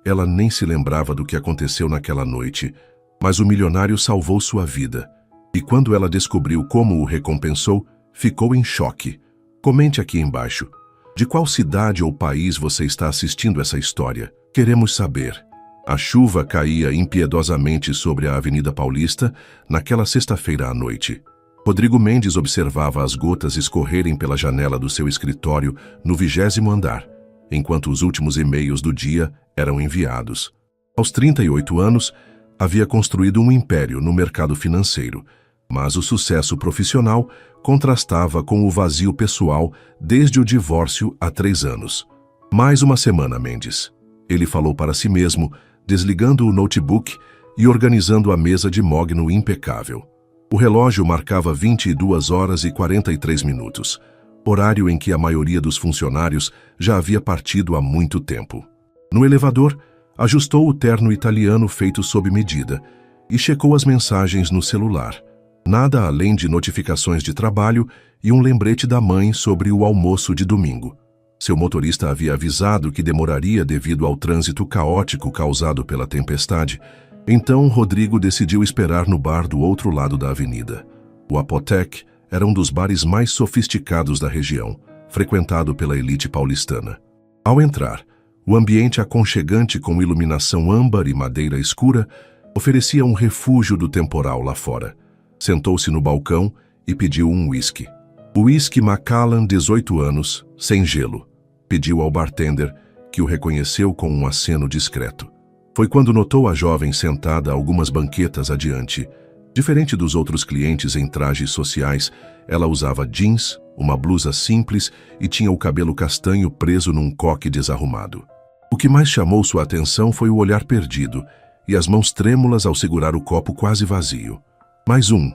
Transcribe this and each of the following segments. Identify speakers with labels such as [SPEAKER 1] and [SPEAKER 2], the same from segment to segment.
[SPEAKER 1] Ela nem se lembrava do que aconteceu naquela noite, mas o milionário salvou sua vida. E quando ela descobriu como o recompensou, ficou em choque. Comente aqui embaixo. De qual cidade ou país você está assistindo essa história? Queremos saber. A chuva caía impiedosamente sobre a Avenida Paulista naquela sexta-feira à noite. Rodrigo Mendes observava as gotas escorrerem pela janela do seu escritório no 20º andar, enquanto os últimos e-mails do dia eram enviados. Aos 38 anos, havia construído um império no mercado financeiro, mas o sucesso profissional contrastava com o vazio pessoal desde o divórcio há 3 anos. Mais uma semana, Mendes. Ele falou para si mesmo, desligando o notebook e organizando a mesa de mogno impecável. O relógio marcava 22 horas e 43 minutos, horário em que a maioria dos funcionários já havia partido há muito tempo. No elevador, ajustou o terno italiano feito sob medida e checou as mensagens no celular. Nada além de notificações de trabalho e um lembrete da mãe sobre o almoço de domingo. Seu motorista havia avisado que demoraria devido ao trânsito caótico causado pela tempestade. Então, Rodrigo decidiu esperar no bar do outro lado da avenida. O Apotec era um dos bares mais sofisticados da região, frequentado pela elite paulistana. Ao entrar, o ambiente aconchegante com iluminação âmbar e madeira escura oferecia um refúgio do temporal lá fora. Sentou-se no balcão e pediu um whisky. Whisky Macallan, 18 anos, sem gelo. Pediu ao bartender, que o reconheceu com um aceno discreto. Foi quando notou a jovem sentada algumas banquetas adiante. Diferente dos outros clientes em trajes sociais, ela usava jeans, uma blusa simples e tinha o cabelo castanho preso num coque desarrumado. O que mais chamou sua atenção foi o olhar perdido e as mãos trêmulas ao segurar o copo quase vazio. Mais um,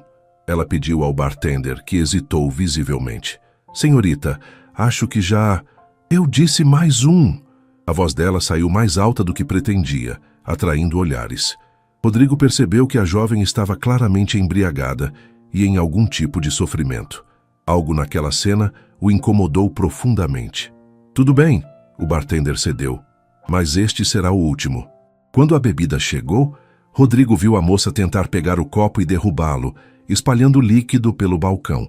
[SPEAKER 1] ela pediu ao bartender, que hesitou visivelmente. Senhorita, acho que já... Eu disse mais um. A voz dela saiu mais alta do que pretendia, atraindo olhares. Rodrigo percebeu que a jovem estava claramente embriagada e em algum tipo de sofrimento. Algo naquela cena o incomodou profundamente. Tudo bem, o bartender cedeu, mas este será o último. Quando a bebida chegou, Rodrigo viu a moça tentar pegar o copo e derrubá-lo, espalhando líquido pelo balcão.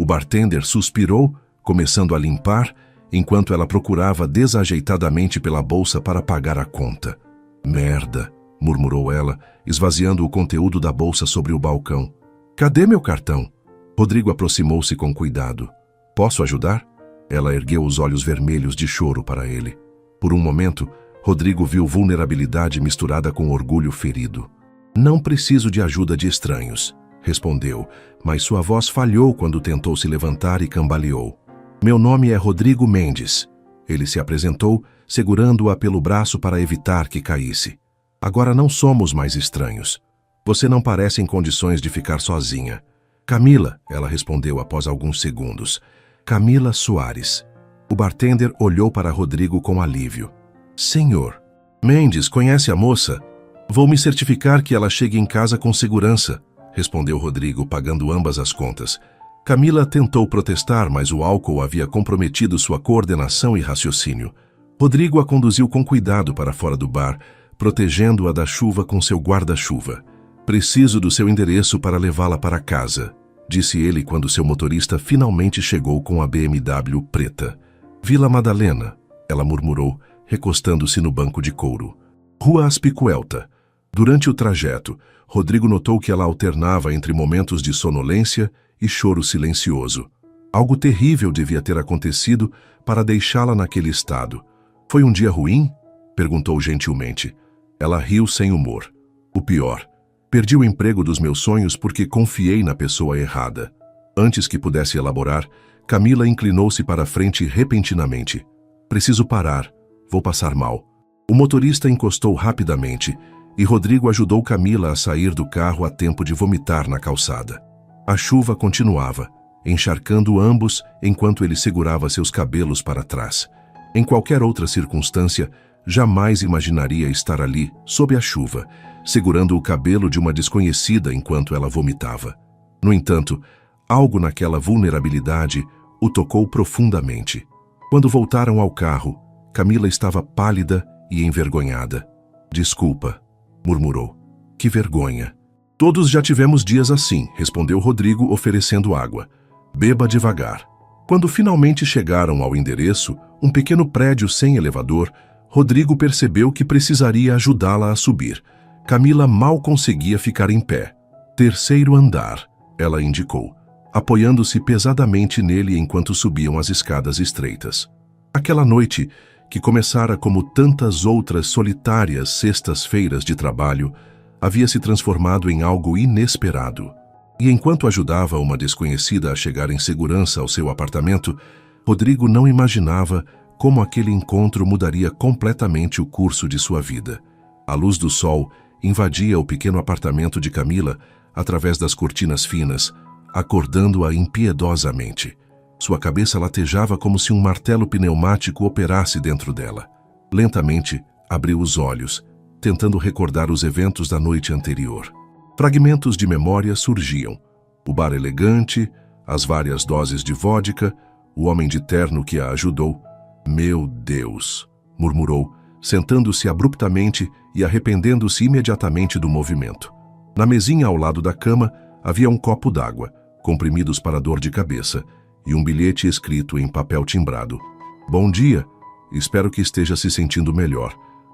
[SPEAKER 1] O bartender suspirou, começando a limpar, enquanto ela procurava desajeitadamente pela bolsa para pagar a conta. Merda, murmurou ela, esvaziando o conteúdo da bolsa sobre o balcão. Cadê meu cartão? Rodrigo aproximou-se com cuidado. Posso ajudar? Ela ergueu os olhos vermelhos de choro para ele. Por um momento, Rodrigo viu vulnerabilidade misturada com orgulho ferido. Não preciso de ajuda de estranhos, respondeu, mas sua voz falhou quando tentou se levantar e cambaleou. Meu nome é Rodrigo Mendes. Ele se apresentou, segurando-a pelo braço para evitar que caísse. Agora não somos mais estranhos. Você não parece em condições de ficar sozinha. Camila, ela respondeu após alguns segundos. Camila Soares. O bartender olhou para Rodrigo com alívio. Senhor, Mendes, conhece a moça? Vou me certificar que ela chegue em casa com segurança, respondeu Rodrigo, pagando ambas as contas. Camila tentou protestar, mas o álcool havia comprometido sua coordenação e raciocínio. Rodrigo a conduziu com cuidado para fora do bar, protegendo-a da chuva com seu guarda-chuva. Preciso do seu endereço para levá-la para casa, disse ele quando seu motorista finalmente chegou com a BMW preta. Vila Madalena, ela murmurou, recostando-se no banco de couro. Rua Aspicuelta. Durante o trajeto, Rodrigo notou que ela alternava entre momentos de sonolência e choro silencioso. Algo terrível devia ter acontecido para deixá-la naquele estado. Foi um dia ruim? Perguntou gentilmente. Ela riu sem humor. O pior. Perdi o emprego dos meus sonhos porque confiei na pessoa errada. Antes que pudesse elaborar, Camila inclinou-se para a frente repentinamente. Preciso parar. Vou passar mal. O motorista encostou rapidamente e Rodrigo ajudou Camila a sair do carro a tempo de vomitar na calçada. A chuva continuava, encharcando ambos enquanto ele segurava seus cabelos para trás. Em qualquer outra circunstância, jamais imaginaria estar ali, sob a chuva, segurando o cabelo de uma desconhecida enquanto ela vomitava. No entanto, algo naquela vulnerabilidade o tocou profundamente. Quando voltaram ao carro, Camila estava pálida e envergonhada. Desculpa, murmurou. Que vergonha. Todos já tivemos dias assim, respondeu Rodrigo, oferecendo água. Beba devagar. Quando finalmente chegaram ao endereço, um pequeno prédio sem elevador, Rodrigo percebeu que precisaria ajudá-la a subir. Camila mal conseguia ficar em pé. Terceiro andar, ela indicou, apoiando-se pesadamente nele enquanto subiam as escadas estreitas. Aquela noite, que começara como tantas outras solitárias sextas-feiras de trabalho, havia se transformado em algo inesperado. E enquanto ajudava uma desconhecida a chegar em segurança ao seu apartamento, Rodrigo não imaginava como aquele encontro mudaria completamente o curso de sua vida. A luz do sol invadia o pequeno apartamento de Camila através das cortinas finas, acordando-a impiedosamente. Sua cabeça latejava como se um martelo pneumático operasse dentro dela. Lentamente, abriu os olhos, tentando recordar os eventos da noite anterior. Fragmentos de memória surgiam. O bar elegante, as várias doses de vodka, o homem de terno que a ajudou. Meu Deus, murmurou, sentando-se abruptamente e arrependendo-se imediatamente do movimento. Na mesinha ao lado da cama havia um copo d'água, comprimidos para dor de cabeça, e um bilhete escrito em papel timbrado. Bom dia, espero que esteja se sentindo melhor.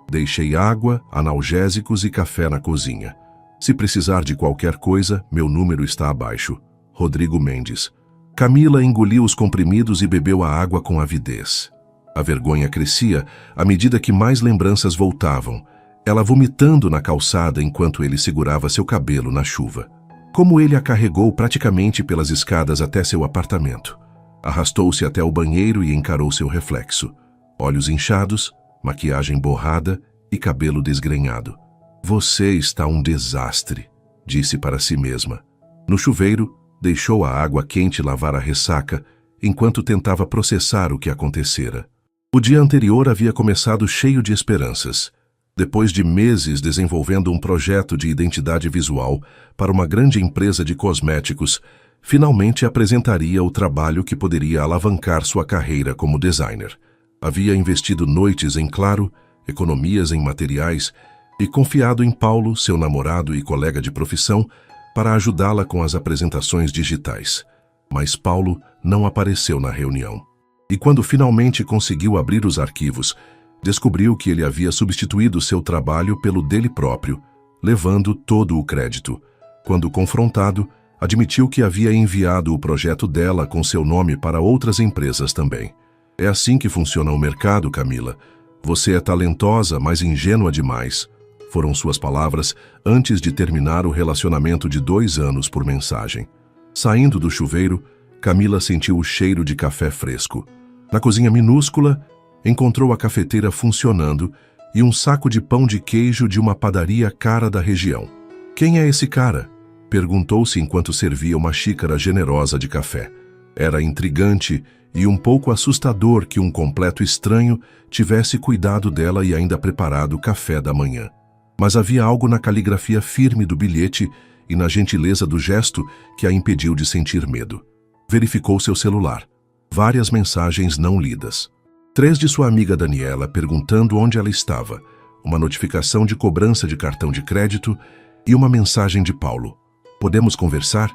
[SPEAKER 1] Deixei água, analgésicos e café na cozinha. Se precisar de qualquer coisa, meu número está abaixo. Rodrigo Mendes. Camila engoliu os comprimidos e bebeu a água com avidez. A vergonha crescia à medida que mais lembranças voltavam, ela vomitando na calçada enquanto ele segurava seu cabelo na chuva. Como ele a carregou praticamente pelas escadas até seu apartamento. Arrastou-se até o banheiro e encarou seu reflexo. Olhos inchados, maquiagem borrada e cabelo desgrenhado. Você está um desastre, disse para si mesma. No chuveiro, deixou a água quente lavar a ressaca, enquanto tentava processar o que acontecera. O dia anterior havia começado cheio de esperanças. Depois de meses desenvolvendo um projeto de identidade visual para uma grande empresa de cosméticos, finalmente apresentaria o trabalho que poderia alavancar sua carreira como designer. Havia investido noites em claro, economias em materiais e confiado em Paulo, seu namorado e colega de profissão, para ajudá-la com as apresentações digitais. Mas Paulo não apareceu na reunião. E quando finalmente conseguiu abrir os arquivos, descobriu que ele havia substituído seu trabalho pelo dele próprio, levando todo o crédito. Quando confrontado, admitiu que havia enviado o projeto dela com seu nome para outras empresas também. É assim que funciona o mercado, Camila. Você é talentosa, mas ingênua demais. Foram suas palavras antes de terminar o relacionamento de 2 anos por mensagem. Saindo do chuveiro, Camila sentiu o cheiro de café fresco. Na cozinha minúscula, encontrou a cafeteira funcionando e um saco de pão de queijo de uma padaria cara da região. Quem é esse cara? Perguntou-se enquanto servia uma xícara generosa de café. Era intrigante e um pouco assustador que um completo estranho tivesse cuidado dela e ainda preparado o café da manhã. Mas havia algo na caligrafia firme do bilhete e na gentileza do gesto que a impediu de sentir medo. Verificou seu celular. Várias mensagens não lidas. 3 de sua amiga Daniela perguntando onde ela estava, uma notificação de cobrança de cartão de crédito e uma mensagem de Paulo. Podemos conversar?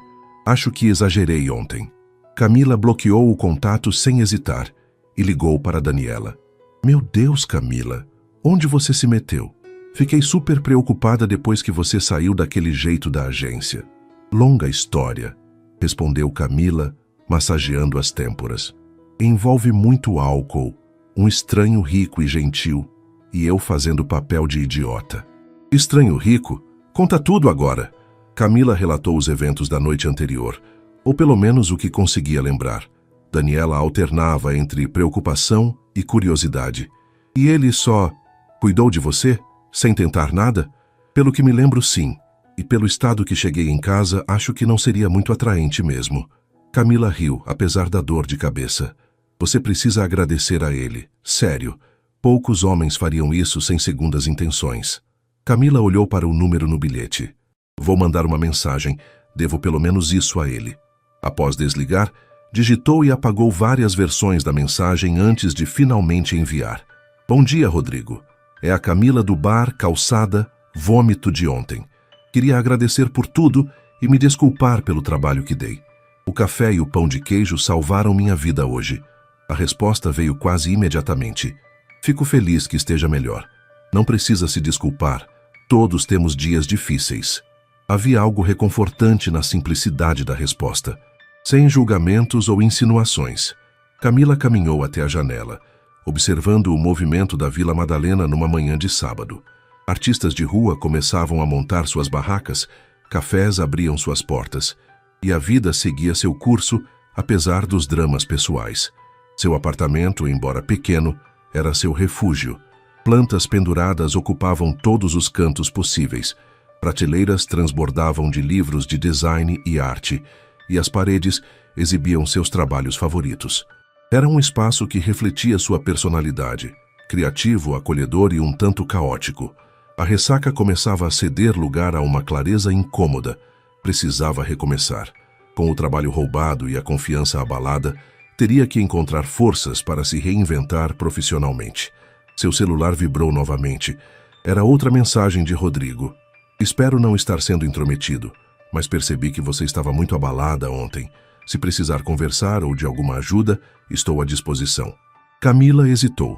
[SPEAKER 1] Acho que exagerei ontem. Camila bloqueou o contato sem hesitar e ligou para Daniela. Meu Deus, Camila, onde você se meteu? Fiquei super preocupada depois que você saiu daquele jeito da agência. Longa história, respondeu Camila, massageando as têmporas. Envolve muito álcool, um estranho rico e gentil, e eu fazendo papel de idiota. Estranho rico? Conta tudo agora. Camila relatou os eventos da noite anterior, ou pelo menos o que conseguia lembrar. Daniela alternava entre preocupação e curiosidade. E ele só cuidou de você, sem tentar nada? Pelo que me lembro, sim. E pelo estado que cheguei em casa, acho que não seria muito atraente mesmo. Camila riu, apesar da dor de cabeça. Você precisa agradecer a ele. Sério. Poucos homens fariam isso sem segundas intenções. Camila olhou para o número no bilhete. Vou mandar uma mensagem. Devo pelo menos isso a ele. Após desligar, digitou e apagou várias versões da mensagem antes de finalmente enviar. Bom dia, Rodrigo. É a Camila do bar, calçada, vômito de ontem. Queria agradecer por tudo e me desculpar pelo trabalho que dei. O café e o pão de queijo salvaram minha vida hoje. A resposta veio quase imediatamente. Fico feliz que esteja melhor. Não precisa se desculpar. Todos temos dias difíceis. Havia algo reconfortante na simplicidade da resposta. Sem julgamentos ou insinuações. Camila caminhou até a janela, observando o movimento da Vila Madalena numa manhã de sábado. Artistas de rua começavam a montar suas barracas, cafés abriam suas portas, e a vida seguia seu curso, apesar dos dramas pessoais. Seu apartamento, embora pequeno, era seu refúgio. Plantas penduradas ocupavam todos os cantos possíveis. Prateleiras transbordavam de livros de design e arte, e as paredes exibiam seus trabalhos favoritos. Era um espaço que refletia sua personalidade, criativo, acolhedor e um tanto caótico. A ressaca começava a ceder lugar a uma clareza incômoda. Precisava recomeçar. Com o trabalho roubado e a confiança abalada, teria que encontrar forças para se reinventar profissionalmente. Seu celular vibrou novamente. Era outra mensagem de Rodrigo. Espero não estar sendo intrometido, mas percebi que você estava muito abalada ontem. Se precisar conversar ou de alguma ajuda, estou à disposição. Camila hesitou.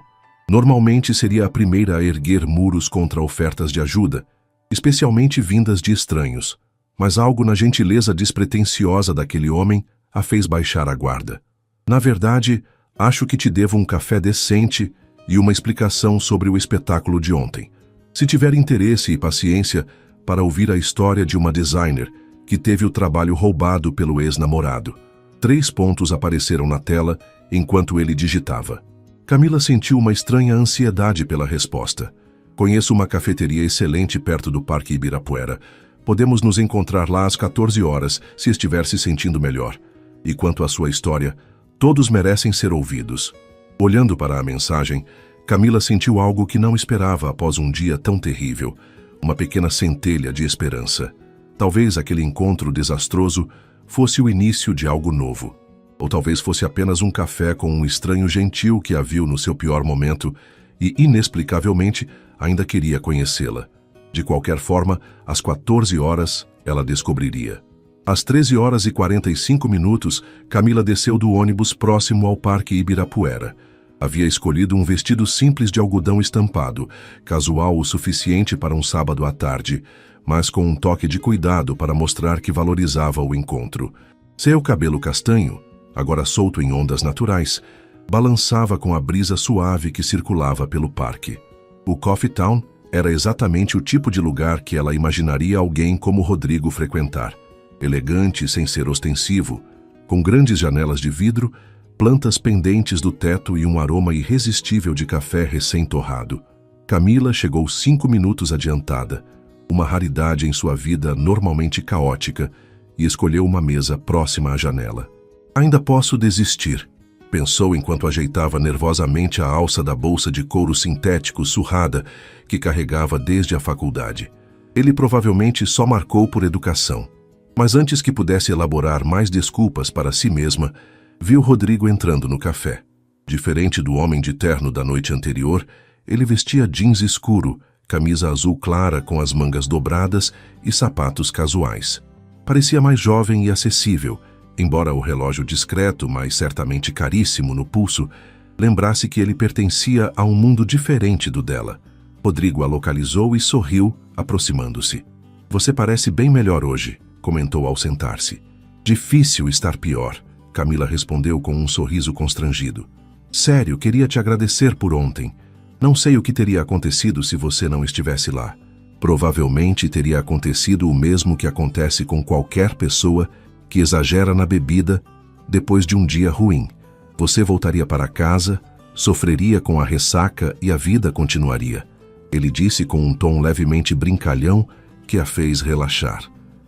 [SPEAKER 1] Normalmente seria a primeira a erguer muros contra ofertas de ajuda, especialmente vindas de estranhos, mas algo na gentileza despretensiosa daquele homem a fez baixar a guarda. Na verdade, acho que te devo um café decente e uma explicação sobre o espetáculo de ontem. Se tiver interesse e paciência para ouvir a história de uma designer que teve o trabalho roubado pelo ex-namorado. 3 pontos apareceram na tela enquanto ele digitava. Camila sentiu uma estranha ansiedade pela resposta. Conheço uma cafeteria excelente perto do Parque Ibirapuera. Podemos nos encontrar lá às 14 horas, se estiver se sentindo melhor. E quanto à sua história, todos merecem ser ouvidos. Olhando para a mensagem, Camila sentiu algo que não esperava após um dia tão terrível. Uma pequena centelha de esperança. Talvez aquele encontro desastroso fosse o início de algo novo. Ou talvez fosse apenas um café com um estranho gentil que a viu no seu pior momento e, inexplicavelmente, ainda queria conhecê-la. De qualquer forma, às 14 horas, ela descobriria. Às 13 horas e 45 minutos, Camila desceu do ônibus próximo ao Parque Ibirapuera. Havia escolhido um vestido simples de algodão estampado, casual o suficiente para um sábado à tarde, mas com um toque de cuidado para mostrar que valorizava o encontro. Seu cabelo castanho, agora solto em ondas naturais, balançava com a brisa suave que circulava pelo parque. O Coffee Town era exatamente o tipo de lugar que ela imaginaria alguém como Rodrigo frequentar. Elegante sem ser ostensivo, com grandes janelas de vidro, plantas pendentes do teto e um aroma irresistível de café recém-torrado. Camila chegou 5 minutos adiantada, uma raridade em sua vida normalmente caótica, e escolheu uma mesa próxima à janela. Ainda posso desistir, pensou enquanto ajeitava nervosamente a alça da bolsa de couro sintético surrada que carregava desde a faculdade. Ele provavelmente só marcou por educação. Mas antes que pudesse elaborar mais desculpas para si mesma, viu Rodrigo entrando no café. Diferente do homem de terno da noite anterior, ele vestia jeans escuro, camisa azul clara com as mangas dobradas e sapatos casuais. Parecia mais jovem e acessível, embora o relógio discreto, mas certamente caríssimo no pulso, lembrasse que ele pertencia a um mundo diferente do dela. Rodrigo a localizou e sorriu, aproximando-se. "Você parece bem melhor hoje", comentou ao sentar-se. "Difícil estar pior", Camila respondeu com um sorriso constrangido. "Sério, queria te agradecer por ontem. Não sei o que teria acontecido se você não estivesse lá. Provavelmente teria acontecido o mesmo que acontece com qualquer pessoa que exagera na bebida depois de um dia ruim. Você voltaria para casa, sofreria com a ressaca e a vida continuaria", ele disse com um tom levemente brincalhão que a fez relaxar.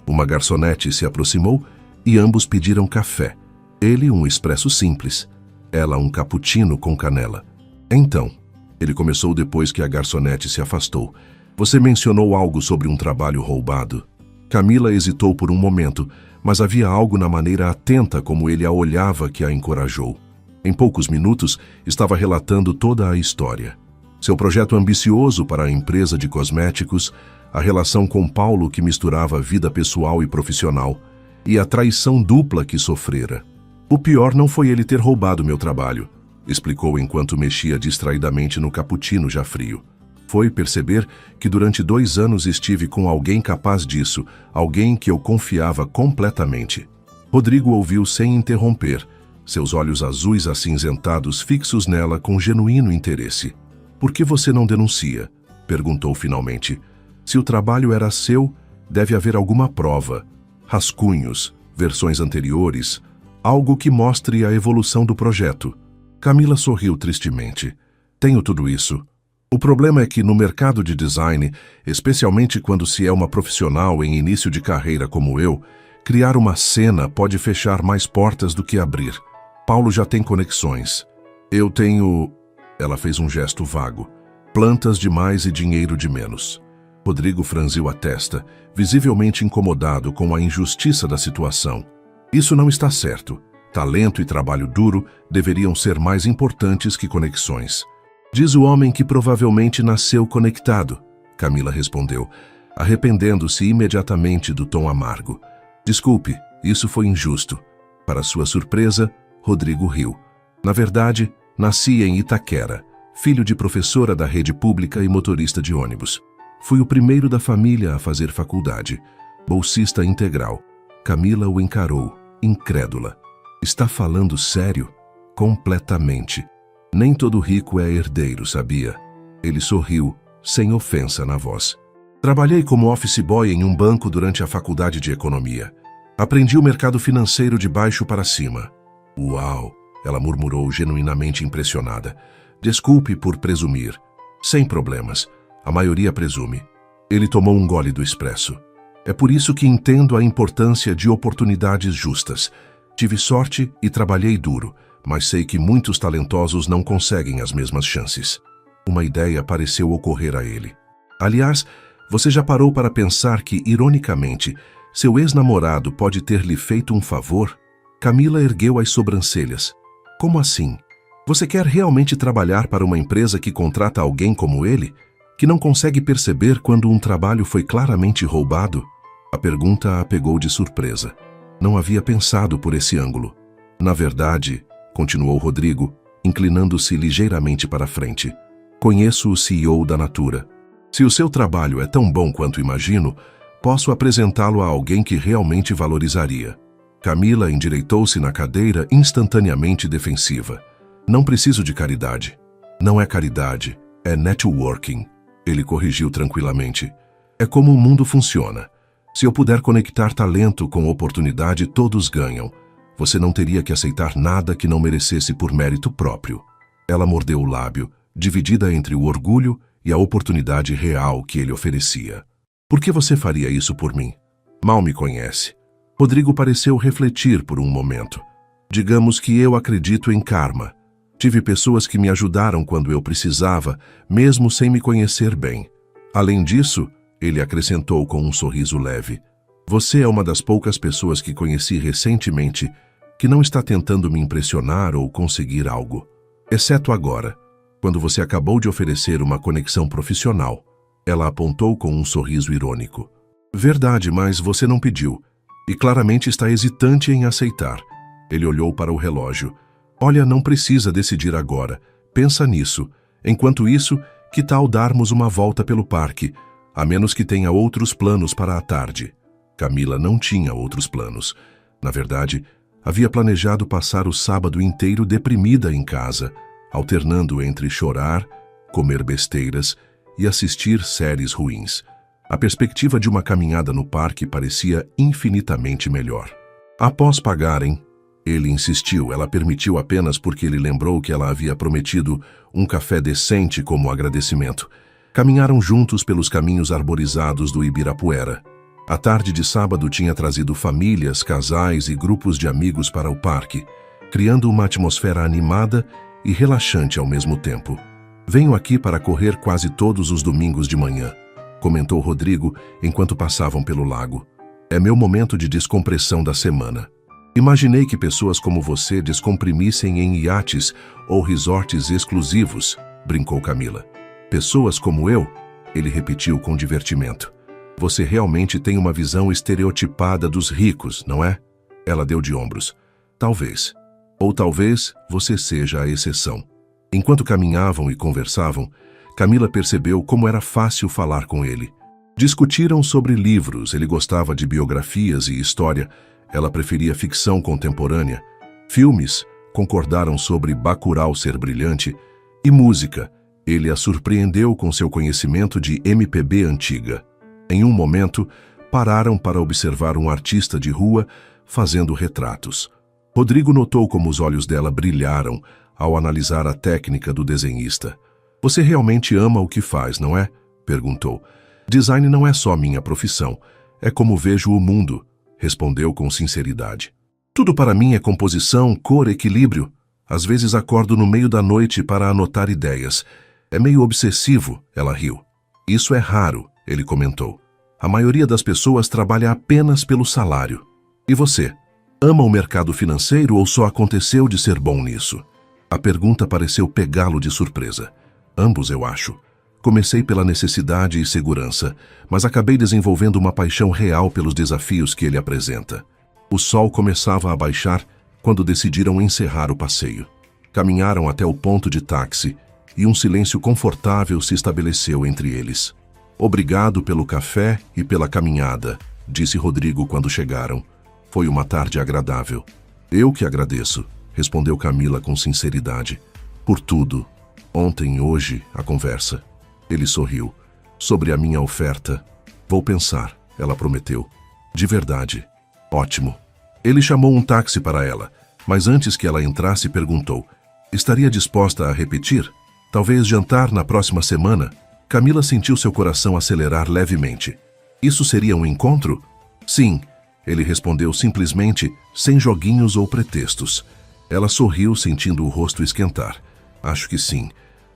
[SPEAKER 1] Uma garçonete se aproximou e ambos pediram café. Ele um expresso simples, ela um cappuccino com canela. "Então", ele começou depois que a garçonete se afastou, "você mencionou algo sobre um trabalho roubado." Camila hesitou por um momento, mas havia algo na maneira atenta como ele a olhava que a encorajou. Em poucos minutos, estava relatando toda a história. Seu projeto ambicioso para a empresa de cosméticos, a relação com Paulo que misturava vida pessoal e profissional, e a traição dupla que sofrera. O pior não foi ele ter roubado meu trabalho, explicou enquanto mexia distraidamente no cappuccino já frio. Foi perceber que durante 2 anos estive com alguém capaz disso, alguém que eu confiava completamente. Rodrigo ouviu sem interromper, seus olhos azuis acinzentados fixos nela com genuíno interesse. Por que você não denuncia? Perguntou finalmente. Se o trabalho era seu, deve haver alguma prova. Rascunhos, versões anteriores, algo que mostre a evolução do projeto. Camila sorriu tristemente. Tenho tudo isso. O problema é que no mercado de design, especialmente quando se é uma profissional em início de carreira como eu, criar uma cena pode fechar mais portas do que abrir. Paulo já tem conexões. Eu tenho... Ela fez um gesto vago. Plantas demais e dinheiro de menos. Rodrigo franziu a testa, visivelmente incomodado com a injustiça da situação. Isso não está certo. Talento e trabalho duro deveriam ser mais importantes que conexões. Diz o homem que provavelmente nasceu conectado, Camila respondeu, arrependendo-se imediatamente do tom amargo. Desculpe, isso foi injusto. Para sua surpresa, Rodrigo riu. Na verdade, nasci em Itaquera, filho de professora da rede pública e motorista de ônibus. Fui o primeiro da família a fazer faculdade, bolsista integral. Camila o encarou, incrédula. Está falando sério? Completamente. Nem todo rico é herdeiro, sabia? Ele sorriu, sem ofensa na voz. Trabalhei como office boy em um banco durante a faculdade de economia. Aprendi o mercado financeiro de baixo para cima. Uau! Ela murmurou, genuinamente impressionada. Desculpe por presumir. Sem problemas. A maioria presume. Ele tomou um gole do expresso. É por isso que entendo a importância de oportunidades justas. Tive sorte e trabalhei duro, mas sei que muitos talentosos não conseguem as mesmas chances. Uma ideia pareceu ocorrer a ele. Aliás, você já parou para pensar que, ironicamente, seu ex-namorado pode ter lhe feito um favor? Camila ergueu as sobrancelhas. Como assim? Você quer realmente trabalhar para uma empresa que contrata alguém como ele, que não consegue perceber quando um trabalho foi claramente roubado? A pergunta a pegou de surpresa. Não havia pensado por esse ângulo. Na verdade, continuou Rodrigo, inclinando-se ligeiramente para a frente, conheço o CEO da Natura. Se o seu trabalho é tão bom quanto imagino, posso apresentá-lo a alguém que realmente valorizaria. Camila endireitou-se na cadeira instantaneamente defensiva. Não preciso de caridade. Não é caridade, é networking. Ele corrigiu tranquilamente. É como o mundo funciona. Se eu puder conectar talento com oportunidade, todos ganham. Você não teria que aceitar nada que não merecesse por mérito próprio. Ela mordeu o lábio, dividida entre o orgulho e a oportunidade real que ele oferecia. Por que você faria isso por mim? Mal me conhece. Rodrigo pareceu refletir por um momento. Digamos que eu acredito em karma. Tive pessoas que me ajudaram quando eu precisava, mesmo sem me conhecer bem. Além disso, ele acrescentou com um sorriso leve, você é uma das poucas pessoas que conheci recentemente que não está tentando me impressionar ou conseguir algo. Exceto agora, quando você acabou de oferecer uma conexão profissional. Ela apontou com um sorriso irônico. Verdade, mas você não pediu. E claramente está hesitante em aceitar. Ele olhou para o relógio. Olha, não precisa decidir agora. Pensa nisso. Enquanto isso, que tal darmos uma volta pelo parque? A menos que tenha outros planos para a tarde. Camila não tinha outros planos. Na verdade, havia planejado passar o sábado inteiro deprimida em casa, alternando entre chorar, comer besteiras e assistir séries ruins. A perspectiva de uma caminhada no parque parecia infinitamente melhor. Após pagarem, ele insistiu, ela permitiu apenas porque ele lembrou que ela havia prometido um café decente como agradecimento. Caminharam juntos pelos caminhos arborizados do Ibirapuera. A tarde de sábado tinha trazido famílias, casais e grupos de amigos para o parque, criando uma atmosfera animada e relaxante ao mesmo tempo. Venho aqui para correr quase todos os domingos de manhã, comentou Rodrigo enquanto passavam pelo lago. É meu momento de descompressão da semana. Imaginei que pessoas como você descomprimissem em iates ou resorts exclusivos, brincou Camila. Pessoas como eu? Ele repetiu com divertimento. Você realmente tem uma visão estereotipada dos ricos, não é? Ela deu de ombros. Talvez. Ou talvez você seja a exceção. Enquanto caminhavam e conversavam, Camila percebeu como era fácil falar com ele. Discutiram sobre livros, ele gostava de biografias e história, ela preferia ficção contemporânea. Filmes, concordaram sobre Bacurau ser brilhante. E música, ele a surpreendeu com seu conhecimento de MPB antiga. Em um momento, pararam para observar um artista de rua fazendo retratos. Rodrigo notou como os olhos dela brilharam ao analisar a técnica do desenhista. Você realmente ama o que faz, não é? Perguntou. Design não é só minha profissão, é como vejo o mundo, respondeu com sinceridade. Tudo para mim é composição, cor, equilíbrio. Às vezes acordo no meio da noite para anotar ideias. É meio obsessivo, ela riu. Isso é raro, ele comentou. A maioria das pessoas trabalha apenas pelo salário. E você? Ama o mercado financeiro ou só aconteceu de ser bom nisso? A pergunta pareceu pegá-lo de surpresa. Ambos, eu acho. Comecei pela necessidade e segurança, mas acabei desenvolvendo uma paixão real pelos desafios que ele apresenta. O sol começava a baixar quando decidiram encerrar o passeio. Caminharam até o ponto de táxi e um silêncio confortável se estabeleceu entre eles. Obrigado pelo café e pela caminhada, disse Rodrigo quando chegaram. Foi uma tarde agradável. Eu que agradeço, respondeu Camila com sinceridade. Por tudo. Ontem e hoje, a conversa. Ele sorriu. Sobre a minha oferta. Vou pensar, ela prometeu. De verdade. Ótimo. Ele chamou um táxi para ela, mas antes que ela entrasse perguntou. Estaria disposta a repetir? Talvez jantar na próxima semana? Camila sentiu seu coração acelerar levemente. Isso seria um encontro? Sim. Ele respondeu simplesmente, sem joguinhos ou pretextos. Ela sorriu, sentindo o rosto esquentar. Acho que sim,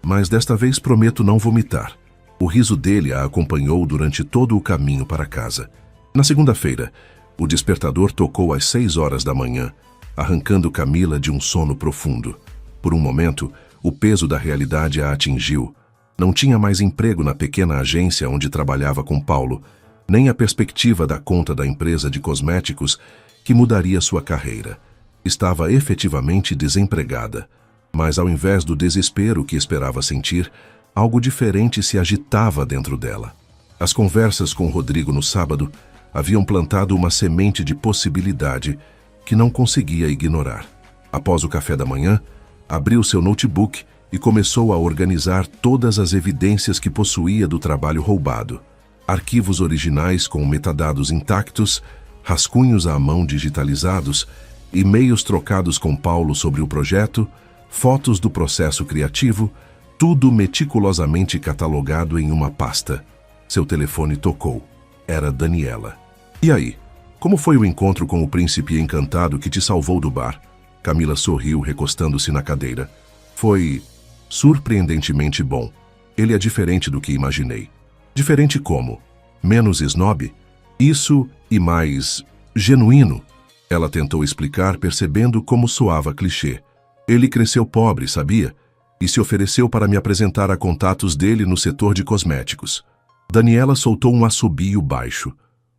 [SPEAKER 1] mas desta vez prometo não vomitar. O riso dele a acompanhou durante todo o caminho para casa. Na segunda-feira, o despertador tocou às 6 horas da manhã, arrancando Camila de um sono profundo. Por um momento, o peso da realidade a atingiu. Não tinha mais emprego na pequena agência onde trabalhava com Paulo, nem a perspectiva da conta da empresa de cosméticos que mudaria sua carreira. Estava efetivamente desempregada, mas ao invés do desespero que esperava sentir, algo diferente se agitava dentro dela. As conversas com Rodrigo no sábado haviam plantado uma semente de possibilidade que não conseguia ignorar. Após o café da manhã, abriu seu notebook e começou a organizar todas as evidências que possuía do trabalho roubado. Arquivos originais com metadados intactos, rascunhos à mão digitalizados, e-mails trocados com Paulo sobre o projeto, fotos do processo criativo, tudo meticulosamente catalogado em uma pasta. Seu telefone tocou. Era Daniela. E aí? Como foi o encontro com o príncipe encantado que te salvou do bar? Camila sorriu, recostando-se na cadeira. Foi surpreendentemente bom. Ele é diferente do que imaginei. Diferente como? Menos snob? Isso e mais genuíno. Ela tentou explicar, percebendo como soava clichê. Ele cresceu pobre, sabia? E se ofereceu para me apresentar a contatos dele no setor de cosméticos. Daniela soltou um assobio baixo.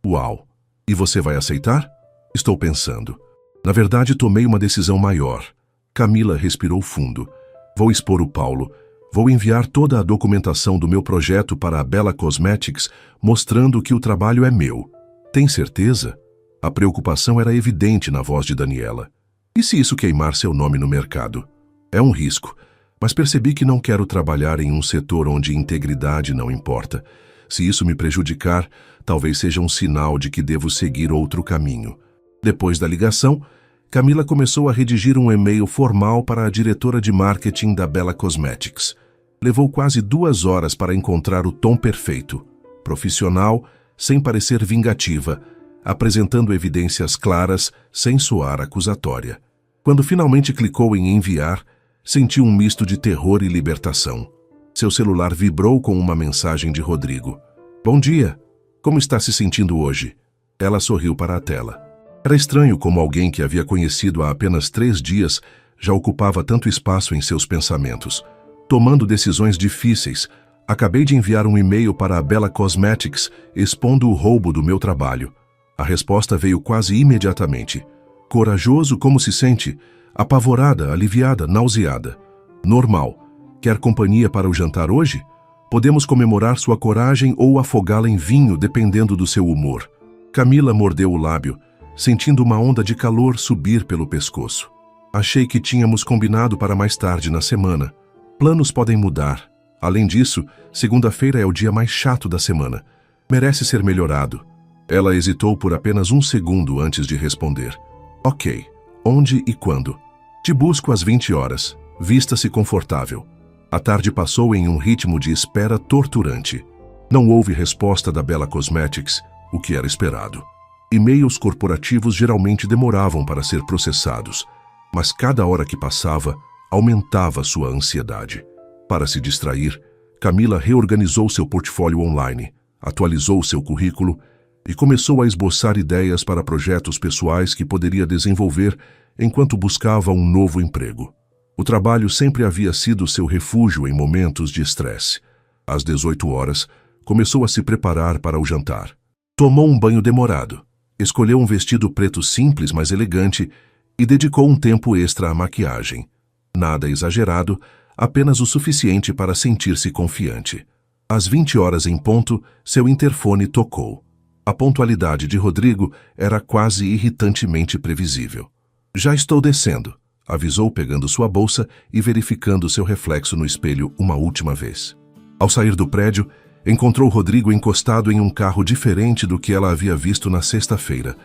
[SPEAKER 1] Uau! E você vai aceitar? Estou pensando. Na verdade, tomei uma decisão maior. Camila respirou fundo. Vou expor o Paulo. Vou enviar toda a documentação do meu projeto para a Bella Cosmetics, mostrando que o trabalho é meu. Tem certeza? A preocupação era evidente na voz de Daniela. E se isso queimar seu nome no mercado? É um risco, mas percebi que não quero trabalhar em um setor onde integridade não importa. Se isso me prejudicar, talvez seja um sinal de que devo seguir outro caminho. Depois da ligação, Camila começou a redigir um e-mail formal para a diretora de marketing da Bella Cosmetics. Levou quase 2 horas para encontrar o tom perfeito, profissional, sem parecer vingativa, apresentando evidências claras, sem soar acusatória. Quando finalmente clicou em enviar, sentiu um misto de terror e libertação. Seu celular vibrou com uma mensagem de Rodrigo. Bom dia! Como está se sentindo hoje? Ela sorriu para a tela. Era estranho como alguém que havia conhecido há apenas 3 dias já ocupava tanto espaço em seus pensamentos, tomando decisões difíceis, Acabei de enviar um e-mail para a Bella Cosmetics expondo o roubo do meu trabalho. A resposta veio quase imediatamente. Corajoso, como se sente? Apavorada, aliviada, nauseada. Normal. Quer companhia para o jantar hoje? Podemos comemorar sua coragem ou afogá-la em vinho, dependendo do seu humor. Camila mordeu o lábio, sentindo uma onda de calor subir pelo pescoço. Achei que tínhamos combinado para mais tarde na semana. Planos podem mudar. Além disso, segunda-feira é o dia mais chato da semana. Merece ser melhorado. Ela hesitou por apenas um segundo antes de responder. Ok. Onde e quando? Te busco às 20 horas. Vista-se confortável. A tarde passou em um ritmo de espera torturante. Não houve resposta da Bella Cosmetics, o que era esperado. E-mails corporativos geralmente demoravam para ser processados, mas cada hora que passava, aumentava sua ansiedade. Para se distrair, Camila reorganizou seu portfólio online, atualizou seu currículo e começou a esboçar ideias para projetos pessoais que poderia desenvolver enquanto buscava um novo emprego. O trabalho sempre havia sido seu refúgio em momentos de estresse. Às 18 horas, começou a se preparar para o jantar. Tomou um banho demorado, escolheu um vestido preto simples, mas elegante, e dedicou um tempo extra à maquiagem. Nada exagerado, apenas o suficiente para sentir-se confiante. Às 20 horas em ponto, seu interfone tocou. A pontualidade de Rodrigo era quase irritantemente previsível. Já estou descendo, avisou pegando sua bolsa e verificando seu reflexo no espelho uma última vez. Ao sair do prédio, encontrou Rodrigo encostado em um carro diferente do que ela havia visto na sexta-feira.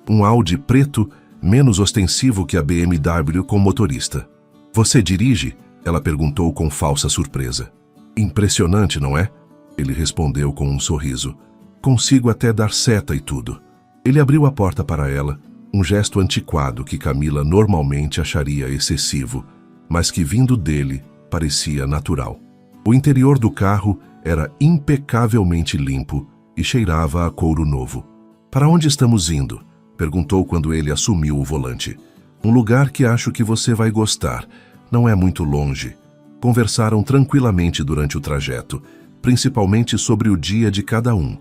[SPEAKER 1] Um Audi preto, menos ostensivo que a BMW com motorista. Você dirige? Ela perguntou com falsa surpresa. Impressionante, não é? Ele respondeu com um sorriso. Consigo até dar seta e tudo. Ele abriu a porta para ela, um gesto antiquado que Camila normalmente acharia excessivo, mas que vindo dele parecia natural. O interior do carro era impecavelmente limpo e cheirava a couro novo. Para onde estamos indo? Perguntou quando ele assumiu o volante. Um lugar que acho que você vai gostar. Não é muito longe. Conversaram tranquilamente durante o trajeto, principalmente sobre o dia de cada um.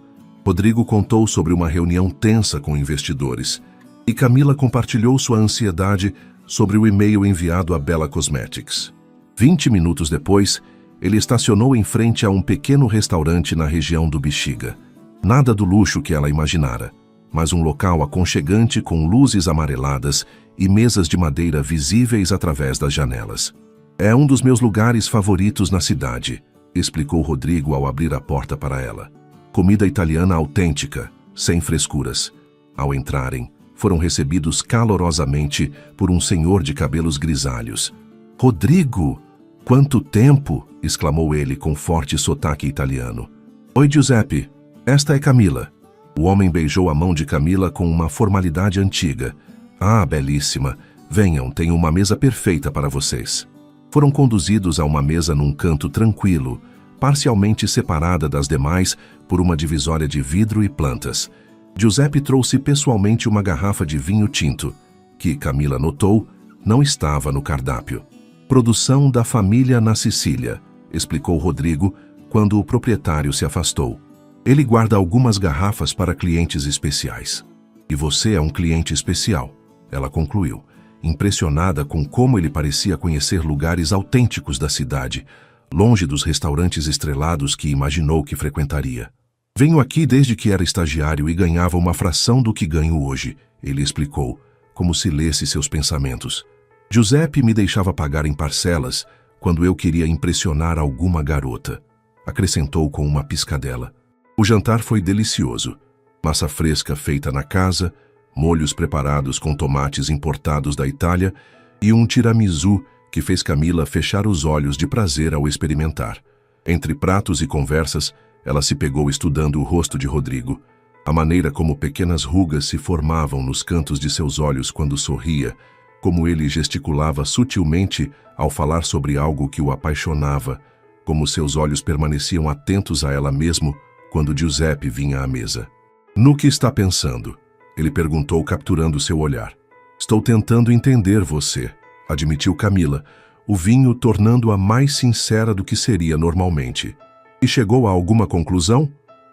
[SPEAKER 1] Rodrigo contou sobre uma reunião tensa com investidores, e Camila compartilhou sua ansiedade sobre o e-mail enviado à Bella Cosmetics. 20 minutos depois, ele estacionou em frente a um pequeno restaurante na região do Bexiga. Nada do luxo que ela imaginara, mas um local aconchegante com luzes amareladas e mesas de madeira visíveis através das janelas. É um dos meus lugares favoritos na cidade, explicou Rodrigo ao abrir a porta para ela. Comida italiana autêntica, sem frescuras. Ao entrarem, foram recebidos calorosamente por um senhor de cabelos grisalhos. Rodrigo! Quanto tempo! Exclamou ele com forte sotaque italiano. Oi, Giuseppe. Esta é Camila. O homem beijou a mão de Camila com uma formalidade antiga. Ah, belíssima. Venham, tenho uma mesa perfeita para vocês. Foram conduzidos a uma mesa num canto tranquilo, parcialmente separada das demais por uma divisória de vidro e plantas. Giuseppe trouxe pessoalmente uma garrafa de vinho tinto, que, Camila notou, não estava no cardápio. Produção da família na Sicília, explicou Rodrigo quando o proprietário se afastou. Ele guarda algumas garrafas para clientes especiais. E você é um cliente especial, ela concluiu, impressionada com como ele parecia conhecer lugares autênticos da cidade, longe dos restaurantes estrelados que imaginou que frequentaria. Venho aqui desde que era estagiário e ganhava uma fração do que ganho hoje, ele explicou, como se lesse seus pensamentos. Giuseppe me deixava pagar em parcelas quando eu queria impressionar alguma garota, acrescentou com uma piscadela. O jantar foi delicioso. Massa fresca feita na casa, molhos preparados com tomates importados da Itália e um tiramisu que fez Camila fechar os olhos de prazer ao experimentar. Entre pratos e conversas, ela se pegou estudando o rosto de Rodrigo, a maneira como pequenas rugas se formavam nos cantos de seus olhos quando sorria, como ele gesticulava sutilmente ao falar sobre algo que o apaixonava, como seus olhos permaneciam atentos a ela mesmo quando Giuseppe vinha à mesa. No que está pensando? Ele perguntou, capturando seu olhar. Estou tentando entender você, admitiu Camila, o vinho tornando-a mais sincera do que seria normalmente. E chegou a alguma conclusão?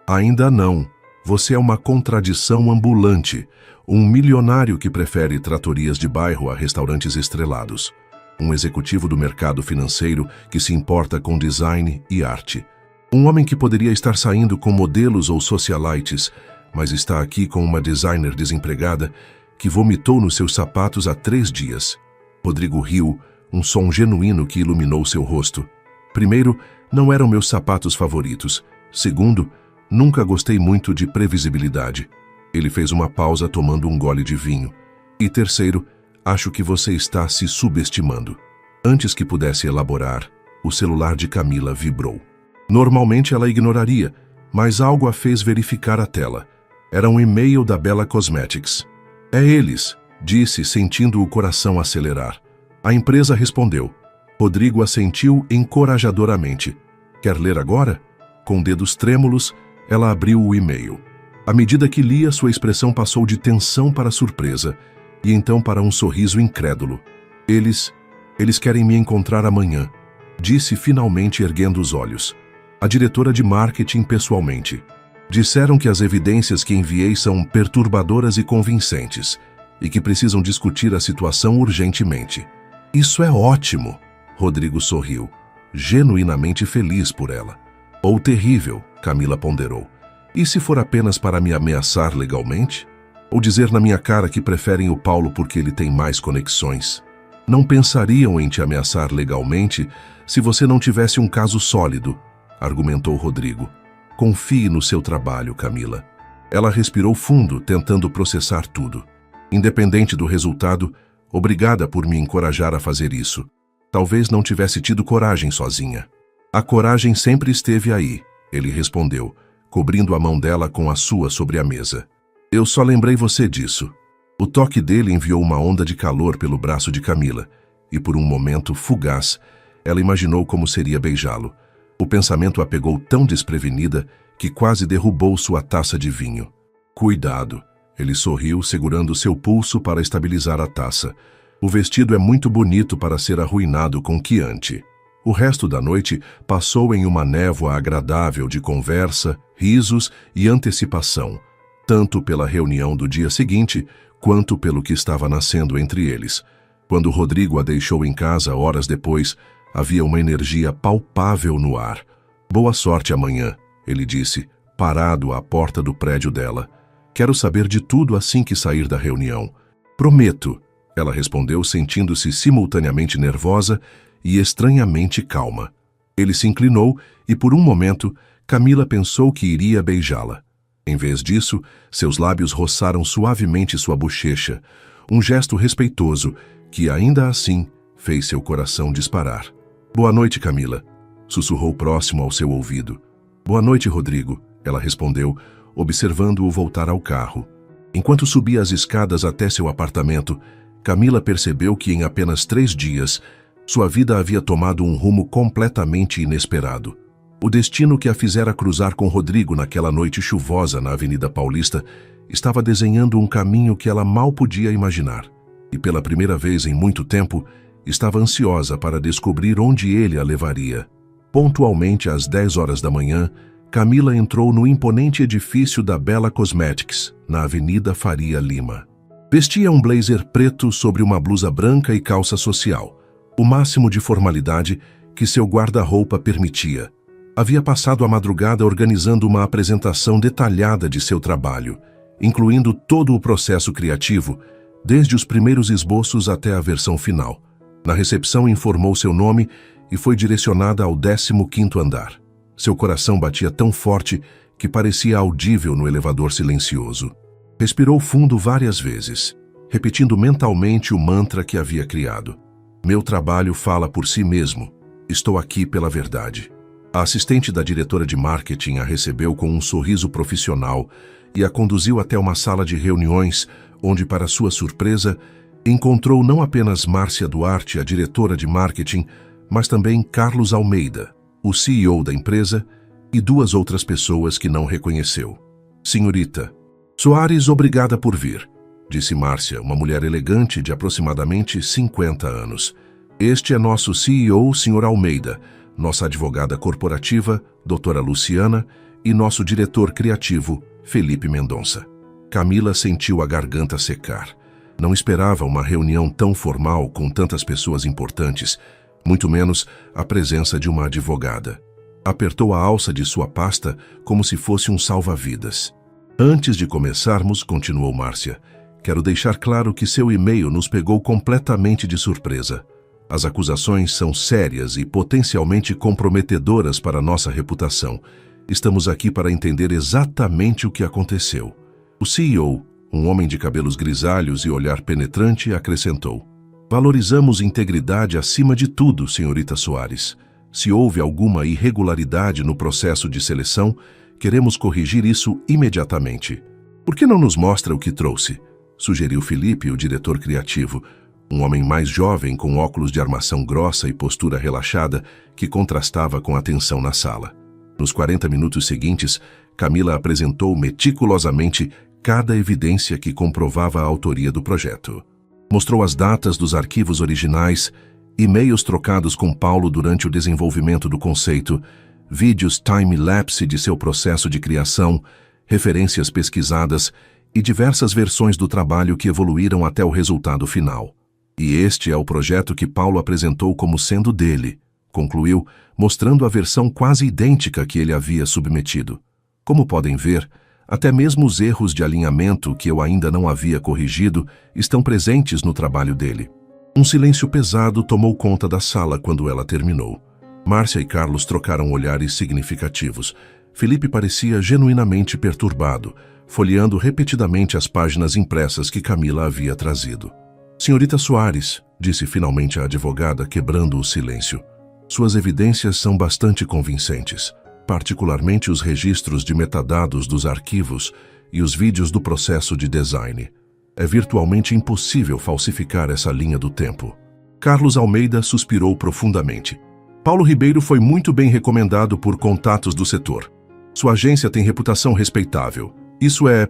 [SPEAKER 1] Ainda não. Você é uma contradição ambulante. Um milionário que prefere tratorias de bairro a restaurantes estrelados. Um executivo do mercado financeiro que se importa com design e arte. Um homem que poderia estar saindo com modelos ou socialites, mas está aqui com uma designer desempregada que vomitou nos seus sapatos há 3 dias. Rodrigo riu, um som genuíno que iluminou seu rosto. Primeiro, não eram meus sapatos favoritos. Segundo, nunca gostei muito de previsibilidade. Ele fez uma pausa tomando um gole de vinho. E terceiro, acho que você está se subestimando. Antes que pudesse elaborar, o celular de Camila vibrou. Normalmente ela ignoraria, mas algo a fez verificar a tela. Era um e-mail da Bella Cosmetics. É eles, disse, sentindo o coração acelerar. A empresa respondeu. Rodrigo assentiu encorajadoramente. Quer ler agora? Com dedos trêmulos, ela abriu o e-mail. À medida que lia, sua expressão passou de tensão para surpresa, e então para um sorriso incrédulo. Eles querem me encontrar amanhã, disse finalmente erguendo os olhos. A diretora de marketing pessoalmente. Disseram que as evidências que enviei são perturbadoras e convincentes, e que precisam discutir a situação urgentemente. Isso é ótimo, Rodrigo sorriu, genuinamente feliz por ela. Ou terrível, Camila ponderou. E se for apenas para me ameaçar legalmente? Ou dizer na minha cara que preferem o Paulo porque ele tem mais conexões? Não pensariam em te ameaçar legalmente se você não tivesse um caso sólido, argumentou Rodrigo. Confie no seu trabalho, Camila. Ela respirou fundo, tentando processar tudo. Independente do resultado, obrigada por me encorajar a fazer isso. Talvez não tivesse tido coragem sozinha. A coragem sempre esteve aí, ele respondeu, cobrindo a mão dela com a sua sobre a mesa. Eu só lembrei você disso. O toque dele enviou uma onda de calor pelo braço de Camila, e por um momento fugaz, ela imaginou como seria beijá-lo. O pensamento a pegou tão desprevenida que quase derrubou sua taça de vinho. Cuidado, ele sorriu, segurando seu pulso para estabilizar a taça. O vestido é muito bonito para ser arruinado com Chianti. O resto da noite passou em uma névoa agradável de conversa, risos e antecipação, tanto pela reunião do dia seguinte, quanto pelo que estava nascendo entre eles. Quando Rodrigo a deixou em casa horas depois, havia uma energia palpável no ar. Boa sorte amanhã, ele disse, parado à porta do prédio dela. Quero saber de tudo assim que sair da reunião. Prometo, ela respondeu, sentindo-se simultaneamente nervosa e estranhamente calma. Ele se inclinou e, por um momento, Camila pensou que iria beijá-la. Em vez disso, seus lábios roçaram suavemente sua bochecha, um gesto respeitoso que, ainda assim, fez seu coração disparar. Boa noite, Camila, sussurrou próximo ao seu ouvido. Boa noite, Rodrigo, ela respondeu, observando-o voltar ao carro. Enquanto subia as escadas até seu apartamento, Camila percebeu que em apenas 3 dias, sua vida havia tomado um rumo completamente inesperado. O destino que a fizera cruzar com Rodrigo naquela noite chuvosa na Avenida Paulista estava desenhando um caminho que ela mal podia imaginar. E pela primeira vez em muito tempo, estava ansiosa para descobrir onde ele a levaria. Pontualmente às 10 horas da manhã, Camila entrou no imponente edifício da Bella Cosmetics, na Avenida Faria Lima. Vestia um blazer preto sobre uma blusa branca e calça social, o máximo de formalidade que seu guarda-roupa permitia. Havia passado a madrugada organizando uma apresentação detalhada de seu trabalho, incluindo todo o processo criativo, desde os primeiros esboços até a versão final. Na recepção informou seu nome e foi direcionada ao 15º andar. Seu coração batia tão forte que parecia audível no elevador silencioso. Respirou fundo várias vezes, repetindo mentalmente o mantra que havia criado. Meu trabalho fala por si mesmo. Estou aqui pela verdade. A assistente da diretora de marketing a recebeu com um sorriso profissional e a conduziu até uma sala de reuniões, onde, para sua surpresa, encontrou não apenas Márcia Duarte, a diretora de marketing, mas também Carlos Almeida, o CEO da empresa, e 2 outras pessoas que não reconheceu. Senhorita Soares, obrigada por vir, disse Márcia, uma mulher elegante de aproximadamente 50 anos. Este é nosso CEO, Sr. Almeida, nossa advogada corporativa, doutora Luciana, e nosso diretor criativo, Felipe Mendonça. Camila sentiu a garganta secar. Não esperava uma reunião tão formal com tantas pessoas importantes, muito menos a presença de uma advogada. Apertou a alça de sua pasta como se fosse um salva-vidas. Antes de começarmos, continuou Márcia, quero deixar claro que seu e-mail nos pegou completamente de surpresa. As acusações são sérias e potencialmente comprometedoras para nossa reputação. Estamos aqui para entender exatamente o que aconteceu. O CEO, um homem de cabelos grisalhos e olhar penetrante, acrescentou: valorizamos integridade acima de tudo, senhorita Soares. Se houve alguma irregularidade no processo de seleção, queremos corrigir isso imediatamente. Por que não nos mostra o que trouxe? Sugeriu Felipe, o diretor criativo, um homem mais jovem com óculos de armação grossa e postura relaxada que contrastava com a tensão na sala. Nos 40 minutos seguintes, Camila apresentou meticulosamente cada evidência que comprovava a autoria do projeto. Mostrou as datas dos arquivos originais, e-mails trocados com Paulo durante o desenvolvimento do conceito, vídeos time-lapse de seu processo de criação, referências pesquisadas e diversas versões do trabalho que evoluíram até o resultado final. E este é o projeto que Paulo apresentou como sendo dele, concluiu, mostrando a versão quase idêntica que ele havia submetido. Como podem ver, até mesmo os erros de alinhamento que eu ainda não havia corrigido estão presentes no trabalho dele. Um silêncio pesado tomou conta da sala quando ela terminou. Márcia e Carlos trocaram olhares significativos. Felipe parecia genuinamente perturbado, folheando repetidamente as páginas impressas que Camila havia trazido. Senhorita Soares, disse finalmente a advogada, quebrando o silêncio. Suas evidências são bastante convincentes, particularmente os registros de metadados dos arquivos e os vídeos do processo de design. É virtualmente impossível falsificar essa linha do tempo. Carlos Almeida suspirou profundamente. Paulo Ribeiro foi muito bem recomendado por contatos do setor. Sua agência tem reputação respeitável. Isso é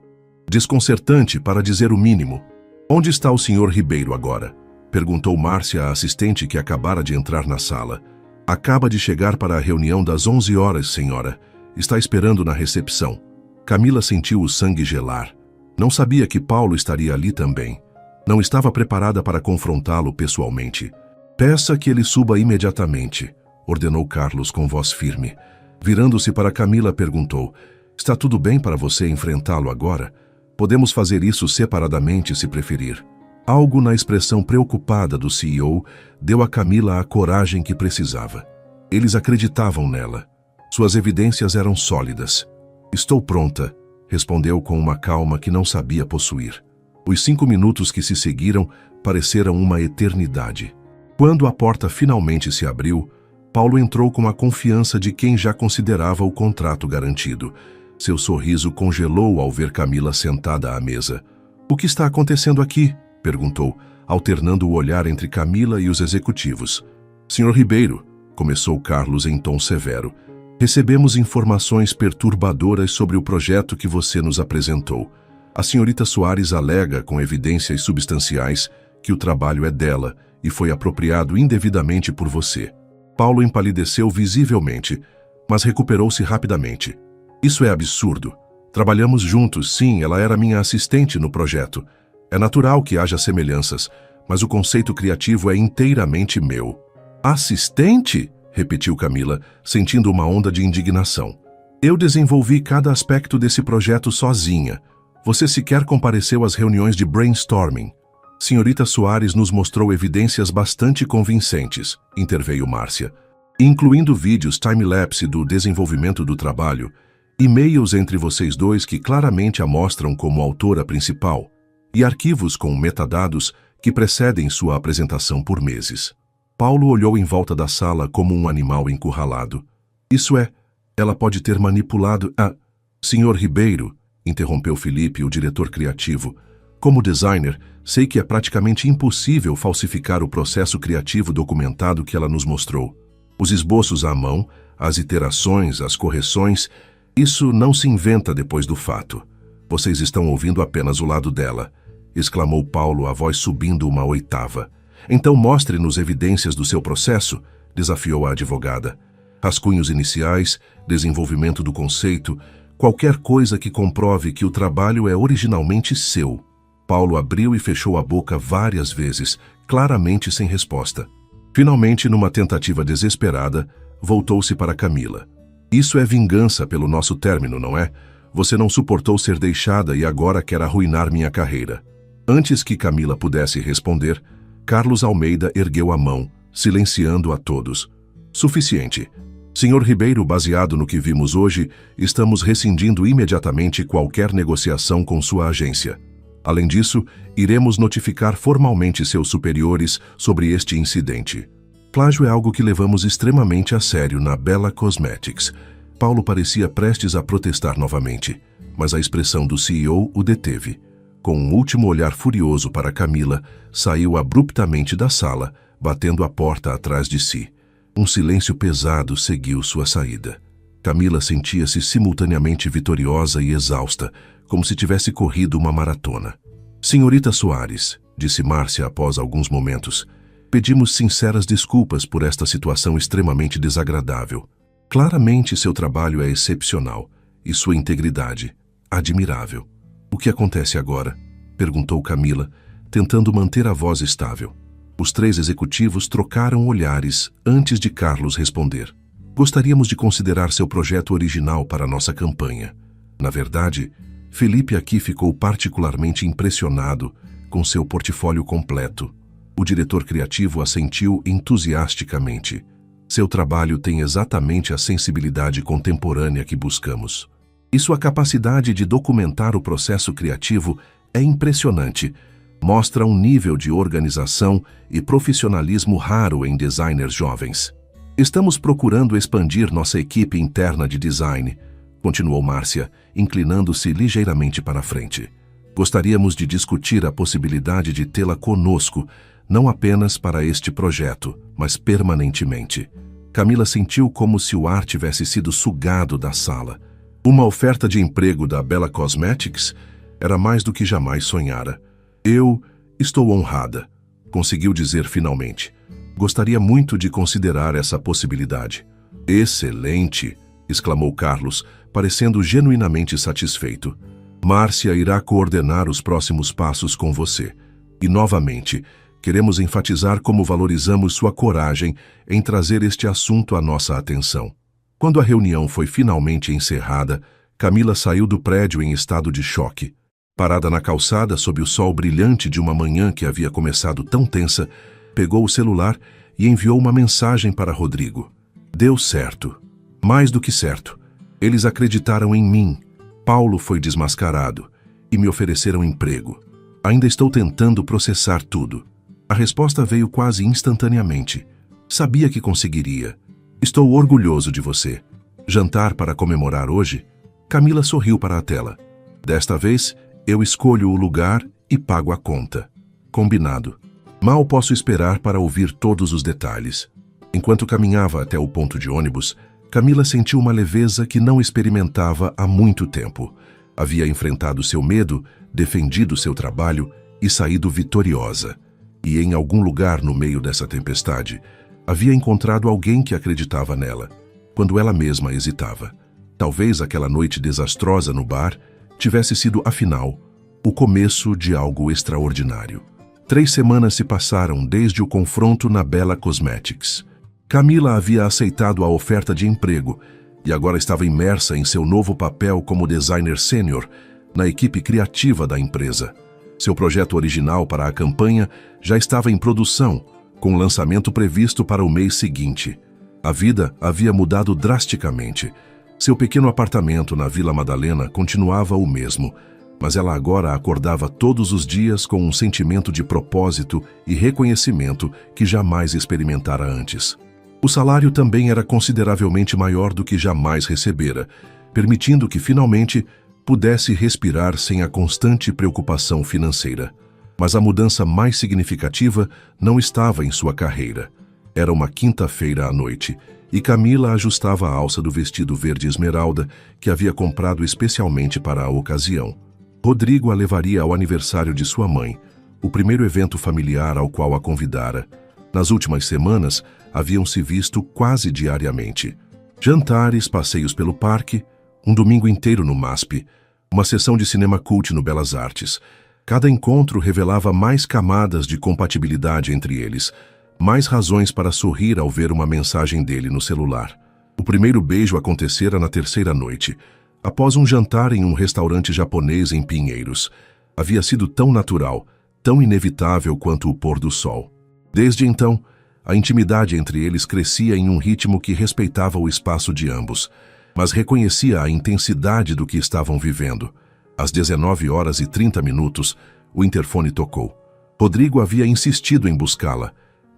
[SPEAKER 1] desconcertante, para dizer o mínimo. Onde está o senhor Ribeiro agora? Perguntou Márcia, a assistente que acabara de entrar na sala. Acaba de chegar para a reunião das 11 horas, senhora. Está esperando na recepção. Camila sentiu o sangue gelar. Não sabia que Paulo estaria ali também. Não estava preparada para confrontá-lo pessoalmente. Peça que ele suba imediatamente, ordenou Carlos com voz firme. Virando-se para Camila, perguntou: está tudo bem para você enfrentá-lo agora? Podemos fazer isso separadamente, se preferir. Algo na expressão preocupada do CEO deu a Camila a coragem que precisava. Eles acreditavam nela. Suas evidências eram sólidas. Estou pronta, respondeu com uma calma que não sabia possuir. Os 5 minutos que se seguiram pareceram uma eternidade. Quando a porta finalmente se abriu, Paulo entrou com a confiança de quem já considerava o contrato garantido. Seu sorriso congelou ao ver Camila sentada à mesa. O que está acontecendo aqui? Perguntou, alternando o olhar entre Camila e os executivos. Senhor Ribeiro, começou Carlos em tom severo, recebemos informações perturbadoras sobre o projeto que você nos apresentou. A senhorita Soares alega, com evidências substanciais, que o trabalho é dela e foi apropriado indevidamente por você. Paulo empalideceu visivelmente, mas recuperou-se rapidamente. Isso é absurdo. Trabalhamos juntos, sim, ela era minha assistente no projeto. É natural que haja semelhanças, mas o conceito criativo é inteiramente meu. Assistente? Repetiu Camila, sentindo uma onda de indignação. Eu desenvolvi cada aspecto desse projeto sozinha. Você sequer compareceu às reuniões de brainstorming. Senhorita Soares nos mostrou evidências bastante convincentes, interveio Márcia, incluindo vídeos time-lapse do desenvolvimento do trabalho, e-mails entre vocês dois que claramente a mostram como autora principal, e arquivos com metadados que precedem sua apresentação por meses. Paulo olhou em volta da sala como um animal encurralado. Isso é, ela pode ter manipulado a... Senhor Ribeiro, interrompeu Felipe, o diretor criativo. Como designer, sei que é praticamente impossível falsificar o processo criativo documentado que ela nos mostrou. Os esboços à mão, as iterações, as correções, isso não se inventa depois do fato. Vocês estão ouvindo apenas o lado dela, exclamou Paulo, a voz subindo uma oitava. Então mostre-nos evidências do seu processo, desafiou a advogada. Rascunhos iniciais, desenvolvimento do conceito, qualquer coisa que comprove que o trabalho é originalmente seu. Paulo abriu e fechou a boca várias vezes, claramente sem resposta. Finalmente, numa tentativa desesperada, voltou-se para Camila. Isso é vingança pelo nosso término, não é? Você não suportou ser deixada e agora quer arruinar minha carreira. Antes que Camila pudesse responder, Carlos Almeida ergueu a mão, silenciando a todos. Suficiente. Senhor Ribeiro, baseado no que vimos hoje, estamos rescindindo imediatamente qualquer negociação com sua agência. Além disso, iremos notificar formalmente seus superiores sobre este incidente. Plágio é algo que levamos extremamente a sério na Bella Cosmetics. Paulo parecia prestes a protestar novamente, mas a expressão do CEO o deteve. Com um último olhar furioso para Camila, saiu abruptamente da sala, batendo a porta atrás de si. Um silêncio pesado seguiu sua saída. Camila sentia-se simultaneamente vitoriosa e exausta, como se tivesse corrido uma maratona. Senhorita Soares, disse Márcia após alguns momentos, pedimos sinceras desculpas por esta situação extremamente desagradável. Claramente seu trabalho é excepcional e sua integridade, admirável. O que acontece agora? Perguntou Camila, tentando manter a voz estável. Os três executivos trocaram olhares antes de Carlos responder. Gostaríamos de considerar seu projeto original para nossa campanha. Na verdade, Felipe aqui ficou particularmente impressionado com seu portfólio completo. O diretor criativo assentiu entusiasticamente. Seu trabalho tem exatamente a sensibilidade contemporânea que buscamos. E sua capacidade de documentar o processo criativo é impressionante. Mostra um nível de organização e profissionalismo raro em designers jovens. Estamos procurando expandir nossa equipe interna de design, continuou Márcia, inclinando-se ligeiramente para a frente. Gostaríamos de discutir a possibilidade de tê-la conosco, não apenas para este projeto, mas permanentemente. Camila sentiu como se o ar tivesse sido sugado da sala. Uma oferta de emprego da Bella Cosmetics era mais do que jamais sonhara. Eu estou honrada, conseguiu dizer finalmente. Gostaria muito de considerar essa possibilidade. Excelente, exclamou Carlos, parecendo genuinamente satisfeito. Márcia irá coordenar os próximos passos com você. E, novamente, queremos enfatizar como valorizamos sua coragem em trazer este assunto à nossa atenção. Quando a reunião foi finalmente encerrada, Camila saiu do prédio em estado de choque. Parada na calçada sob o sol brilhante de uma manhã que havia começado tão tensa, pegou o celular e enviou uma mensagem para Rodrigo. Deu certo. Mais do que certo. Eles acreditaram em mim. Paulo foi desmascarado e me ofereceram emprego. Ainda estou tentando processar tudo. A resposta veio quase instantaneamente. Sabia que conseguiria. Estou orgulhoso de você. Jantar para comemorar hoje? Camila sorriu para a tela. Desta vez, eu escolho o lugar e pago a conta. Combinado. Mal posso esperar para ouvir todos os detalhes. Enquanto caminhava até o ponto de ônibus, Camila sentiu uma leveza que não experimentava há muito tempo. Havia enfrentado seu medo, defendido seu trabalho e saído vitoriosa. E em algum lugar no meio dessa tempestade, havia encontrado alguém que acreditava nela, quando ela mesma hesitava. Talvez aquela noite desastrosa no bar tivesse sido, afinal, o começo de algo extraordinário. 3 semanas se passaram desde o confronto na Bella Cosmetics. Camila havia aceitado a oferta de emprego e agora estava imersa em seu novo papel como designer sênior na equipe criativa da empresa. Seu projeto original para a campanha já estava em produção, com lançamento previsto para o mês seguinte. A vida havia mudado drasticamente. Seu pequeno apartamento na Vila Madalena continuava o mesmo, mas ela agora acordava todos os dias com um sentimento de propósito e reconhecimento que jamais experimentara antes. O salário também era consideravelmente maior do que jamais recebera, permitindo que finalmente pudesse respirar sem a constante preocupação financeira. Mas a mudança mais significativa não estava em sua carreira. Era uma quinta-feira à noite, e Camila ajustava a alça do vestido verde esmeralda que havia comprado especialmente para a ocasião. Rodrigo a levaria ao aniversário de sua mãe, o primeiro evento familiar ao qual a convidara. Nas últimas semanas, haviam se visto quase diariamente. Jantares, passeios pelo parque, um domingo inteiro no MASP, uma sessão de cinema cult no Belas Artes. Cada encontro revelava mais camadas de compatibilidade entre eles, mais razões para sorrir ao ver uma mensagem dele no celular. O primeiro beijo acontecera na terceira noite, após um jantar em um restaurante japonês em Pinheiros. Havia sido tão natural, tão inevitável quanto o pôr do sol. Desde então, a intimidade entre eles crescia em um ritmo que respeitava o espaço de ambos, mas reconhecia a intensidade do que estavam vivendo. Às 19h30, o interfone tocou. Rodrigo havia insistido em buscá-la,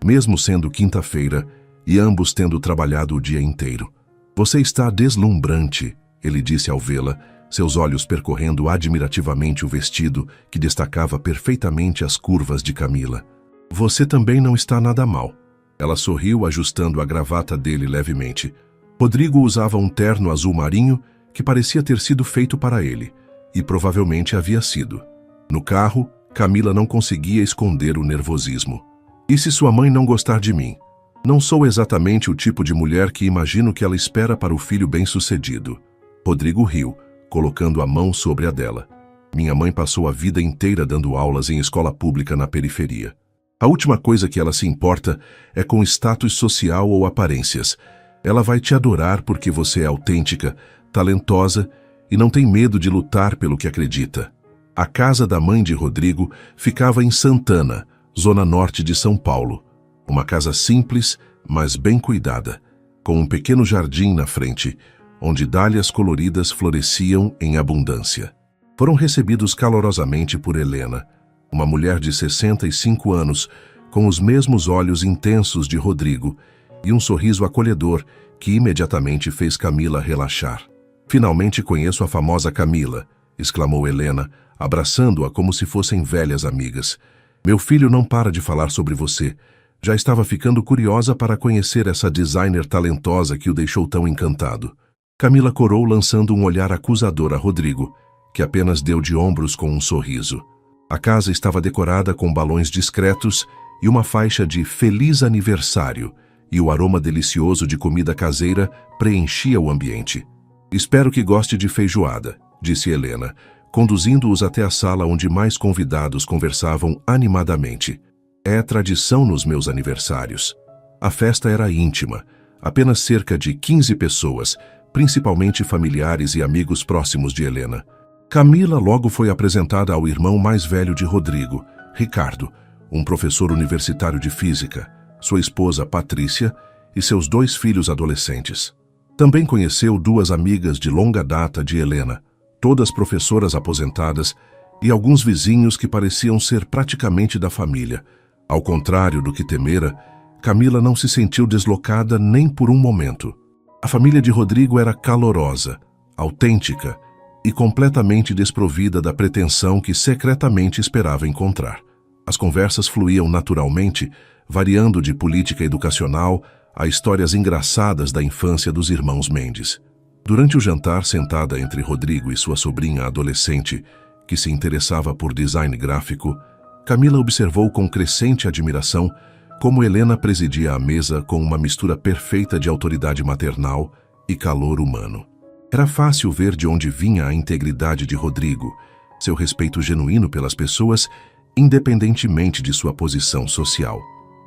[SPEAKER 1] mesmo sendo quinta-feira e ambos tendo trabalhado o dia inteiro. "Você está deslumbrante", ele disse ao vê-la, seus olhos percorrendo admirativamente o vestido que destacava perfeitamente as curvas de Camila. "Você também não está nada mal." Ela sorriu, ajustando a gravata dele levemente. Rodrigo usava um terno azul marinho que parecia ter sido feito para ele, e provavelmente havia sido. No carro, Camila não conseguia esconder o nervosismo. "E se sua mãe não gostar de mim? Não sou exatamente o tipo de mulher que imagino que ela espera para o filho bem-sucedido." Rodrigo riu, colocando a mão sobre a dela. "Minha mãe passou a vida inteira dando aulas em escola pública na periferia. A última coisa que ela se importa é com status social ou aparências. Ela vai te adorar porque você é autêntica, talentosa e não tem medo de lutar pelo que acredita." A casa da mãe de Rodrigo ficava em Santana, zona norte de São Paulo. Uma casa simples, mas bem cuidada, com um pequeno jardim na frente, onde dálias coloridas floresciam em abundância. Foram recebidos calorosamente por Helena, uma mulher de 65 anos, com os mesmos olhos intensos de Rodrigo e um sorriso acolhedor que imediatamente fez Camila relaxar. "Finalmente conheço a famosa Camila", exclamou Helena, abraçando-a como se fossem velhas amigas. "Meu filho não para de falar sobre você. Já estava ficando curiosa para conhecer essa designer talentosa que o deixou tão encantado." Camila corou, lançando um olhar acusador a Rodrigo, que apenas deu de ombros com um sorriso. A casa estava decorada com balões discretos e uma faixa de "Feliz Aniversário", e o aroma delicioso de comida caseira preenchia o ambiente. "Espero que goste de feijoada", disse Helena, conduzindo-os até a sala onde mais convidados conversavam animadamente. "É tradição nos meus aniversários." A festa era íntima, apenas cerca de 15 pessoas, principalmente familiares e amigos próximos de Helena. Camila logo foi apresentada ao irmão mais velho de Rodrigo, Ricardo, um professor universitário de física, sua esposa Patrícia e seus 2 filhos adolescentes. Também conheceu 2 amigas de longa data de Helena, todas professoras aposentadas, e alguns vizinhos que pareciam ser praticamente da família. Ao contrário do que temera, Camila não se sentiu deslocada nem por um momento. A família de Rodrigo era calorosa, autêntica e completamente desprovida da pretensão que secretamente esperava encontrar. As conversas fluíam naturalmente, variando de política educacional a histórias engraçadas da infância dos irmãos Mendes. Durante o jantar, sentada entre Rodrigo e sua sobrinha adolescente, que se interessava por design gráfico, Camila observou com crescente admiração como Helena presidia a mesa com uma mistura perfeita de autoridade maternal e calor humano. Era fácil ver de onde vinha a integridade de Rodrigo, seu respeito genuíno pelas pessoas, independentemente de sua posição social.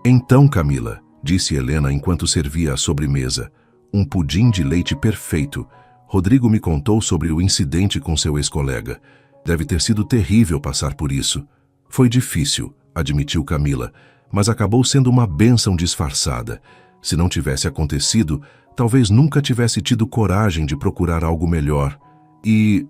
[SPEAKER 1] "Então, Camila", disse Helena enquanto servia a sobremesa, um pudim de leite perfeito, "Rodrigo me contou sobre o incidente com seu ex-colega. Deve ter sido terrível passar por isso." "Foi difícil", admitiu Camila, "mas acabou sendo uma bênção disfarçada. Se não tivesse acontecido, talvez nunca tivesse tido coragem de procurar algo melhor. E..."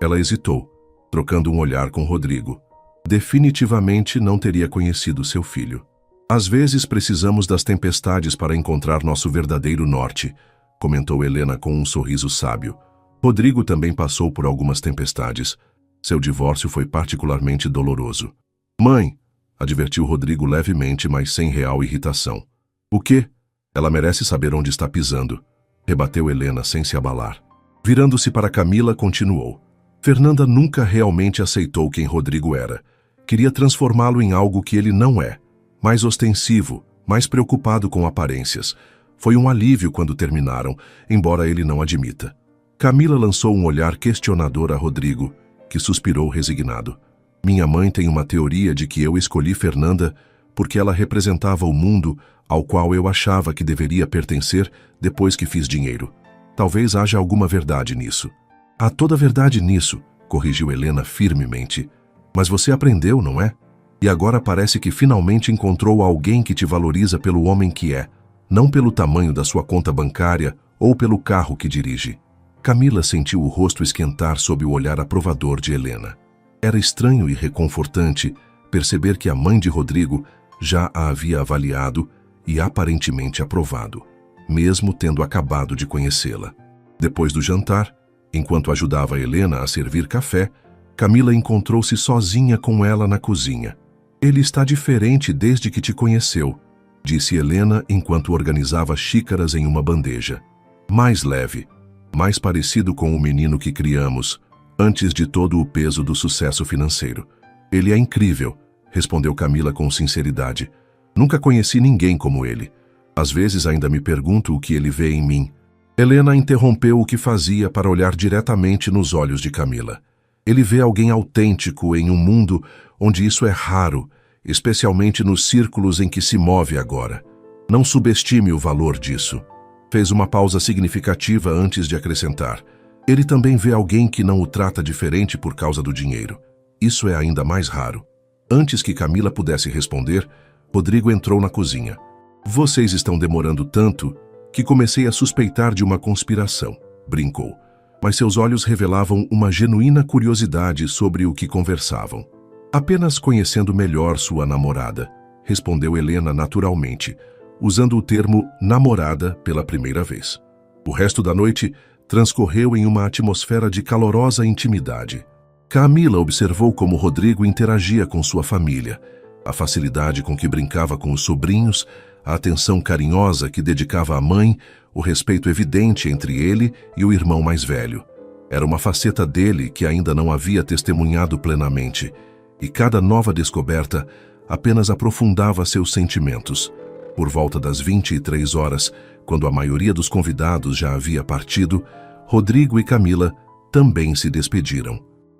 [SPEAKER 1] Ela hesitou, trocando um olhar com Rodrigo. "Definitivamente não teria conhecido seu filho." "Às vezes precisamos das tempestades para encontrar nosso verdadeiro norte", comentou Helena com um sorriso sábio. Rodrigo também passou por algumas tempestades. Seu divórcio foi particularmente doloroso. "Mãe", advertiu Rodrigo levemente, mas sem real irritação. "O quê? Ela merece saber onde está pisando", rebateu Helena sem se abalar. Virando-se para Camila, continuou. "Fernanda nunca realmente aceitou quem Rodrigo era. Queria transformá-lo em algo que ele não é. Mais ostensivo, mais preocupado com aparências. Foi um alívio quando terminaram, embora ele não admita. Camila lançou um olhar questionador a Rodrigo, que suspirou resignado. Minha mãe tem uma teoria de que eu escolhi Fernanda porque ela representava o mundo ao qual eu achava que deveria pertencer depois que fiz dinheiro. Talvez haja alguma verdade nisso. Há toda verdade nisso, corrigiu Helena firmemente. Mas você aprendeu, não é? E agora parece que finalmente encontrou alguém que te valoriza pelo homem que é, não pelo tamanho da sua conta bancária ou pelo carro que dirige. Camila sentiu o rosto esquentar sob o olhar aprovador de Helena. Era estranho e reconfortante perceber que a mãe de Rodrigo já a havia avaliado e aparentemente aprovado, mesmo tendo acabado de conhecê-la. Depois do jantar, enquanto ajudava Helena a servir café, Camila encontrou-se sozinha com ela na cozinha. Ele está diferente desde que te conheceu, disse Helena enquanto organizava xícaras em uma bandeja. Mais leve, mais parecido com o menino que criamos, antes de todo o peso do sucesso financeiro. Ele é incrível, respondeu Camila com sinceridade. Nunca conheci ninguém como ele. Às vezes ainda me pergunto o que ele vê em mim. Helena interrompeu o que fazia para olhar diretamente nos olhos de Camila. Ele vê alguém autêntico em um mundo onde isso é raro, especialmente nos círculos em que se move agora. Não subestime o valor disso. Fez uma pausa significativa antes de acrescentar. Ele também vê alguém que não o trata diferente por causa do dinheiro. Isso é ainda mais raro. Antes que Camila pudesse responder, Rodrigo entrou na cozinha. Vocês estão demorando tanto que comecei a suspeitar de uma conspiração, brincou. Mas seus olhos revelavam uma genuína curiosidade sobre o que conversavam. Apenas conhecendo melhor sua namorada, respondeu Helena naturalmente, usando o termo namorada pela primeira vez. O resto da noite transcorreu em uma atmosfera de calorosa intimidade. Camila observou como Rodrigo interagia com sua família, a facilidade com que brincava com os sobrinhos, a atenção carinhosa que dedicava à mãe, o respeito evidente entre ele e o irmão mais velho. Era uma faceta dele que ainda não havia testemunhado plenamente, e cada nova descoberta apenas aprofundava seus sentimentos. Por volta das 23 horas, quando a maioria dos convidados já havia partido, Rodrigo e Camila também se despediram.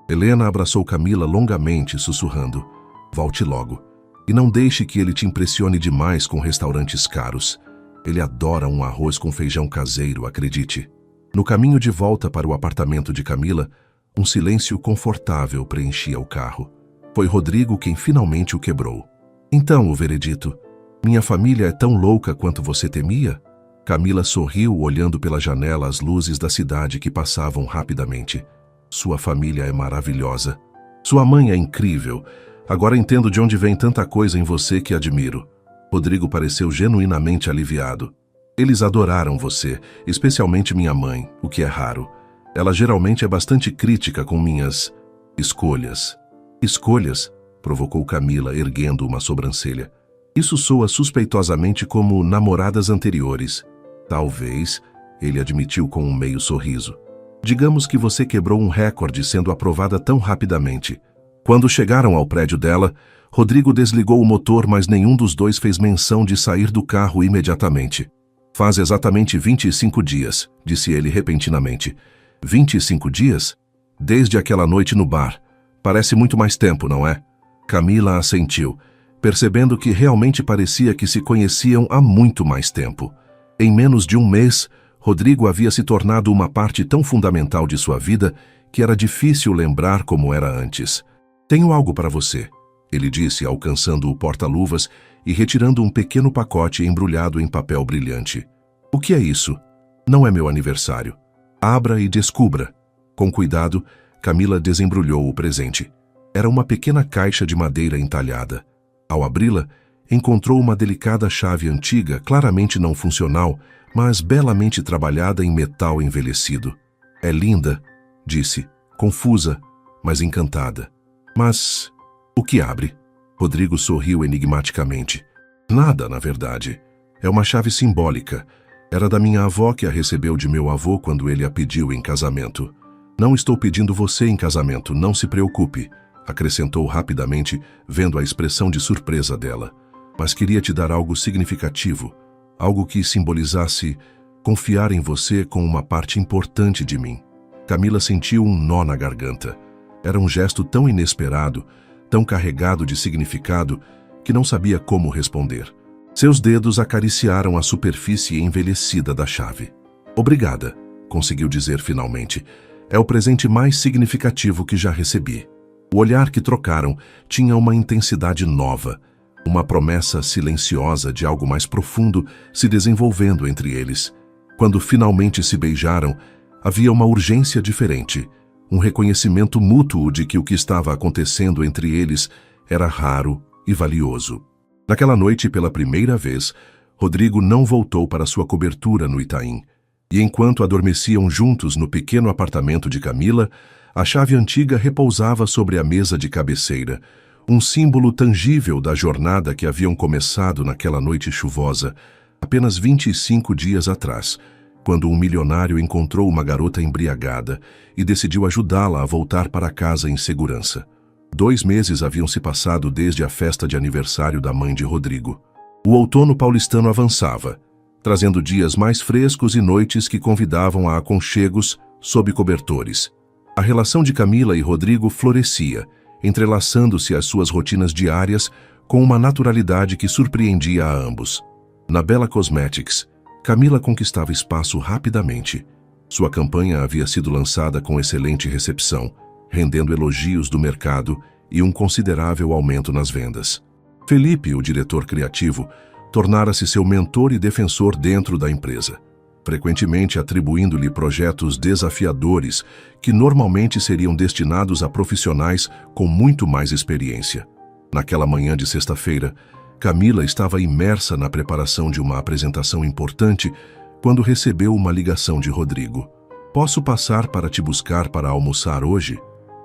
[SPEAKER 1] Helena abraçou Camila longamente, sussurrando: "Volte logo. E não deixe que ele te impressione demais com restaurantes caros. Ele adora um arroz com feijão caseiro, acredite." No caminho de volta para o apartamento de Camila, um silêncio confortável preenchia o carro. Foi Rodrigo quem finalmente o quebrou. "Então, o veredito. Minha família é tão louca quanto você temia?" Camila sorriu, olhando pela janela as luzes da cidade que passavam rapidamente. "Sua família é maravilhosa. Sua mãe é incrível. Agora entendo de onde vem tanta coisa em você que admiro." Rodrigo pareceu genuinamente aliviado. "Eles adoraram você, especialmente minha mãe, o que é raro. Ela geralmente é bastante crítica com minhas escolhas." "Escolhas?" provocou Camila, erguendo uma sobrancelha. "Isso soa suspeitosamente como namoradas anteriores." "Talvez," ele admitiu com um meio sorriso. "Digamos que você quebrou um recorde sendo aprovada tão rapidamente." Quando chegaram ao prédio dela, Rodrigo desligou o motor, mas nenhum dos dois fez menção de sair do carro imediatamente. "Faz exatamente 25 dias, disse ele repentinamente. 25 dias? Desde aquela noite no bar. Parece muito mais tempo, não é?" Camila assentiu, percebendo que realmente parecia que se conheciam há muito mais tempo. Em menos de um mês, Rodrigo havia se tornado uma parte tão fundamental de sua vida que era difícil lembrar como era antes. "Tenho algo para você," ele disse, alcançando o porta-luvas e retirando um pequeno pacote embrulhado em papel brilhante. "O que é isso?" "Não é meu aniversário." "Abra e descubra." Com cuidado, Camila desembrulhou o presente. Era uma pequena caixa de madeira entalhada. Ao abri-la, encontrou uma delicada chave antiga, claramente não funcional, mas belamente trabalhada em metal envelhecido. "É linda," disse, confusa, mas encantada. "Mas o que abre?" Rodrigo sorriu enigmaticamente. "Nada, na verdade. É uma chave simbólica. Era da minha avó que a recebeu de meu avô quando ele a pediu em casamento." "Não estou pedindo você em casamento, não se preocupe," acrescentou rapidamente, vendo a expressão de surpresa dela. "Mas queria te dar algo significativo, algo que simbolizasse confiar em você com uma parte importante de mim. Camila sentiu um nó na garganta. Era um gesto tão inesperado, tão carregado de significado, que não sabia como responder. Seus dedos acariciaram a superfície envelhecida da chave. Obrigada, conseguiu dizer finalmente. É o presente mais significativo que já recebi. O olhar que trocaram tinha uma intensidade nova, uma promessa silenciosa de algo mais profundo se desenvolvendo entre eles. Quando finalmente se beijaram, havia uma urgência diferente, um reconhecimento mútuo de que o que estava acontecendo entre eles era raro e valioso. Naquela noite, pela primeira vez, Rodrigo não voltou para sua cobertura no Itaim, e enquanto adormeciam juntos no pequeno apartamento de Camila, a chave antiga repousava sobre a mesa de cabeceira, um símbolo tangível da jornada que haviam começado naquela noite chuvosa, apenas 25 dias atrás, quando um milionário encontrou uma garota embriagada e decidiu ajudá-la a voltar para casa em segurança. 2 meses haviam se passado desde a festa de aniversário da mãe de Rodrigo. O outono paulistano avançava, trazendo dias mais frescos e noites que convidavam a aconchegos sob cobertores. A relação de Camila e Rodrigo florescia, entrelaçando-se às suas rotinas diárias com uma naturalidade que surpreendia a ambos. Na Bella Cosmetics, Camila conquistava espaço rapidamente. Sua campanha havia sido lançada com excelente recepção, rendendo elogios do mercado e um considerável aumento nas vendas. Felipe, o diretor criativo, tornara-se seu mentor e defensor dentro da empresa, frequentemente atribuindo-lhe projetos desafiadores que normalmente seriam destinados a profissionais com muito mais experiência. Naquela manhã de sexta-feira, Camila estava imersa na preparação de uma apresentação importante quando recebeu uma ligação de Rodrigo. "Posso passar para te buscar para almoçar hoje?"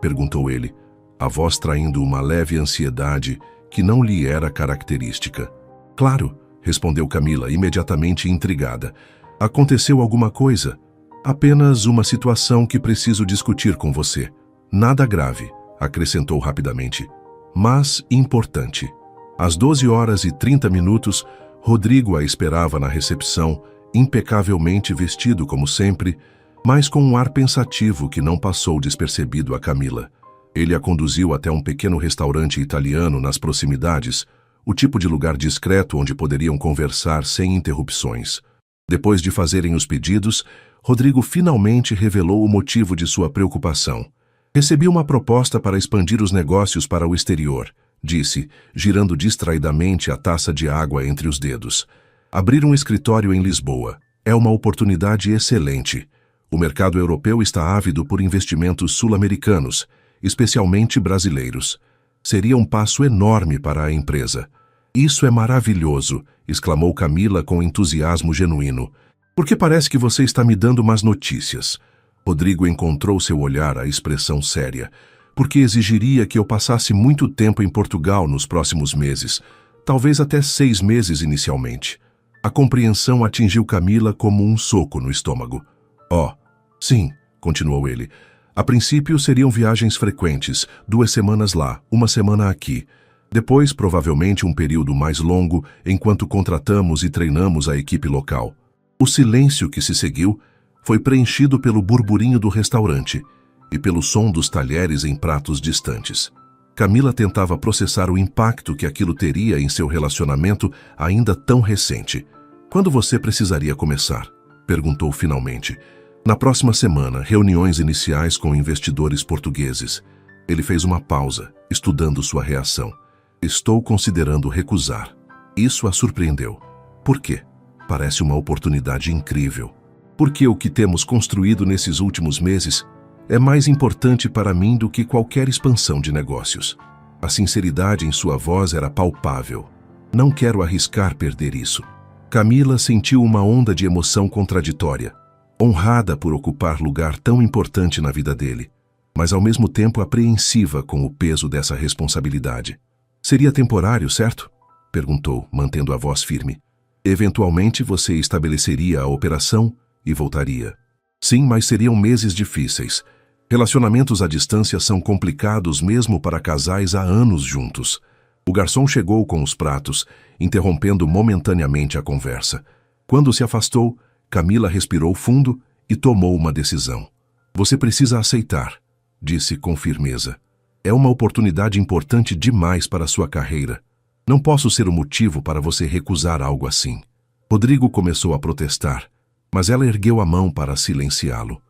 [SPEAKER 1] perguntou ele, a voz traindo uma leve ansiedade que não lhe era característica. "Claro", respondeu Camila, imediatamente intrigada. "Aconteceu alguma coisa? Apenas uma situação que preciso discutir com você. Nada grave", acrescentou rapidamente, "mas importante." Às 12h30, Rodrigo a esperava na recepção, impecavelmente vestido como sempre, mas com um ar pensativo que não passou despercebido a Camila. Ele a conduziu até um pequeno restaurante italiano nas proximidades, o tipo de lugar discreto onde poderiam conversar sem interrupções. Depois de fazerem os pedidos, Rodrigo finalmente revelou o motivo de sua preocupação. "Recebi uma proposta para expandir os negócios para o exterior", disse, girando distraidamente a taça de água entre os dedos. "Abrir um escritório em Lisboa. É uma oportunidade excelente. O mercado europeu está ávido por investimentos sul-americanos, especialmente brasileiros. Seria um passo enorme para a empresa." "Isso é maravilhoso", exclamou Camila com entusiasmo genuíno. "Porque parece que você está me dando más notícias." Rodrigo encontrou seu olhar a expressão séria. "Porque exigiria que eu passasse muito tempo em Portugal nos próximos meses, talvez até 6 meses inicialmente." A compreensão atingiu Camila como um soco no estômago. "Oh, sim", continuou ele. "A princípio seriam viagens frequentes, 2 semanas lá, 1 semana aqui. Depois, provavelmente, um período mais longo, enquanto contratamos e treinamos a equipe local." O silêncio que se seguiu foi preenchido pelo burburinho do restaurante e pelo som dos talheres em pratos distantes. Camila tentava processar o impacto que aquilo teria em seu relacionamento ainda tão recente. "Quando você precisaria começar?" perguntou finalmente. "Na próxima semana, reuniões iniciais com investidores portugueses." Ele fez uma pausa, estudando sua reação. "Estou considerando recusar." Isso a surpreendeu. "Por quê?" "Parece uma oportunidade incrível. Porque o que temos construído nesses últimos meses é mais importante para mim do que qualquer expansão de negócios." A sinceridade em sua voz era palpável. "Não quero arriscar perder isso." Camila sentiu uma onda de emoção contraditória, honrada por ocupar lugar tão importante na vida dele, mas ao mesmo tempo apreensiva com o peso dessa responsabilidade. "Seria temporário, certo?" perguntou, mantendo a voz firme. "Eventualmente você estabeleceria a operação e voltaria." "Sim, mas seriam meses difíceis. Relacionamentos à distância são complicados mesmo para casais há anos juntos." O garçom chegou com os pratos, interrompendo momentaneamente a conversa. Quando se afastou, Camila respirou fundo e tomou uma decisão. Você precisa aceitar, disse com firmeza. É uma oportunidade importante demais para sua carreira. Não posso ser o motivo para você recusar algo assim. Rodrigo começou a protestar, mas ela ergueu a mão para silenciá-lo.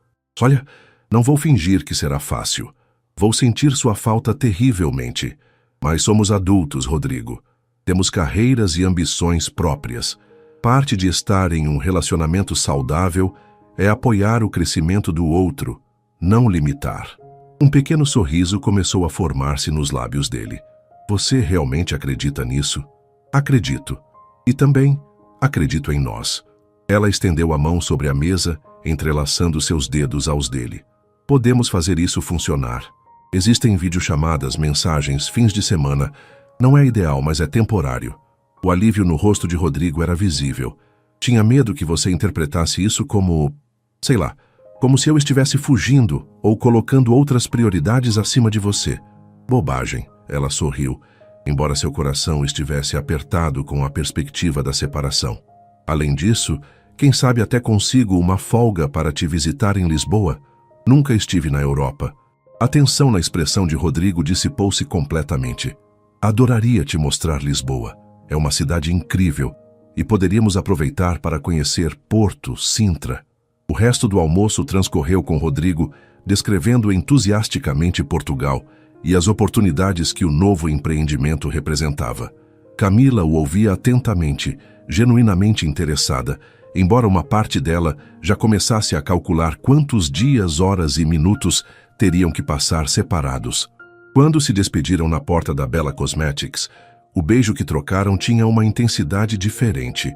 [SPEAKER 1] Olha, não vou fingir que será fácil. Vou sentir sua falta terrivelmente. Mas somos adultos, Rodrigo. Temos carreiras e ambições próprias. Parte de estar em um relacionamento saudável é apoiar o crescimento do outro, não limitar. Um pequeno sorriso começou a formar-se nos lábios dele. Você realmente acredita nisso? Acredito. E também acredito em nós. Ela estendeu a mão sobre a mesa, entrelaçando seus dedos aos dele. Podemos fazer isso funcionar. Existem videochamadas, mensagens, fins de semana. Não é ideal, mas é temporário. O alívio no rosto de Rodrigo era visível. Tinha medo que você interpretasse isso como, sei lá, como se eu estivesse fugindo ou colocando outras prioridades acima de você. Bobagem, ela sorriu, embora seu coração estivesse apertado com a perspectiva da separação. Além disso, quem sabe até consigo uma folga para te visitar em Lisboa? Nunca estive na Europa. A tensão na expressão de Rodrigo dissipou-se completamente. Adoraria te mostrar Lisboa. É uma cidade incrível e poderíamos aproveitar para conhecer Porto, Sintra. O resto do almoço transcorreu com Rodrigo, descrevendo entusiasticamente Portugal e as oportunidades que o novo empreendimento representava. Camila o ouvia atentamente, genuinamente interessada, embora uma parte dela já começasse a calcular quantos dias, horas e minutos teriam que passar separados. Quando se despediram na porta da Bella Cosmetics, o beijo que trocaram tinha uma intensidade diferente,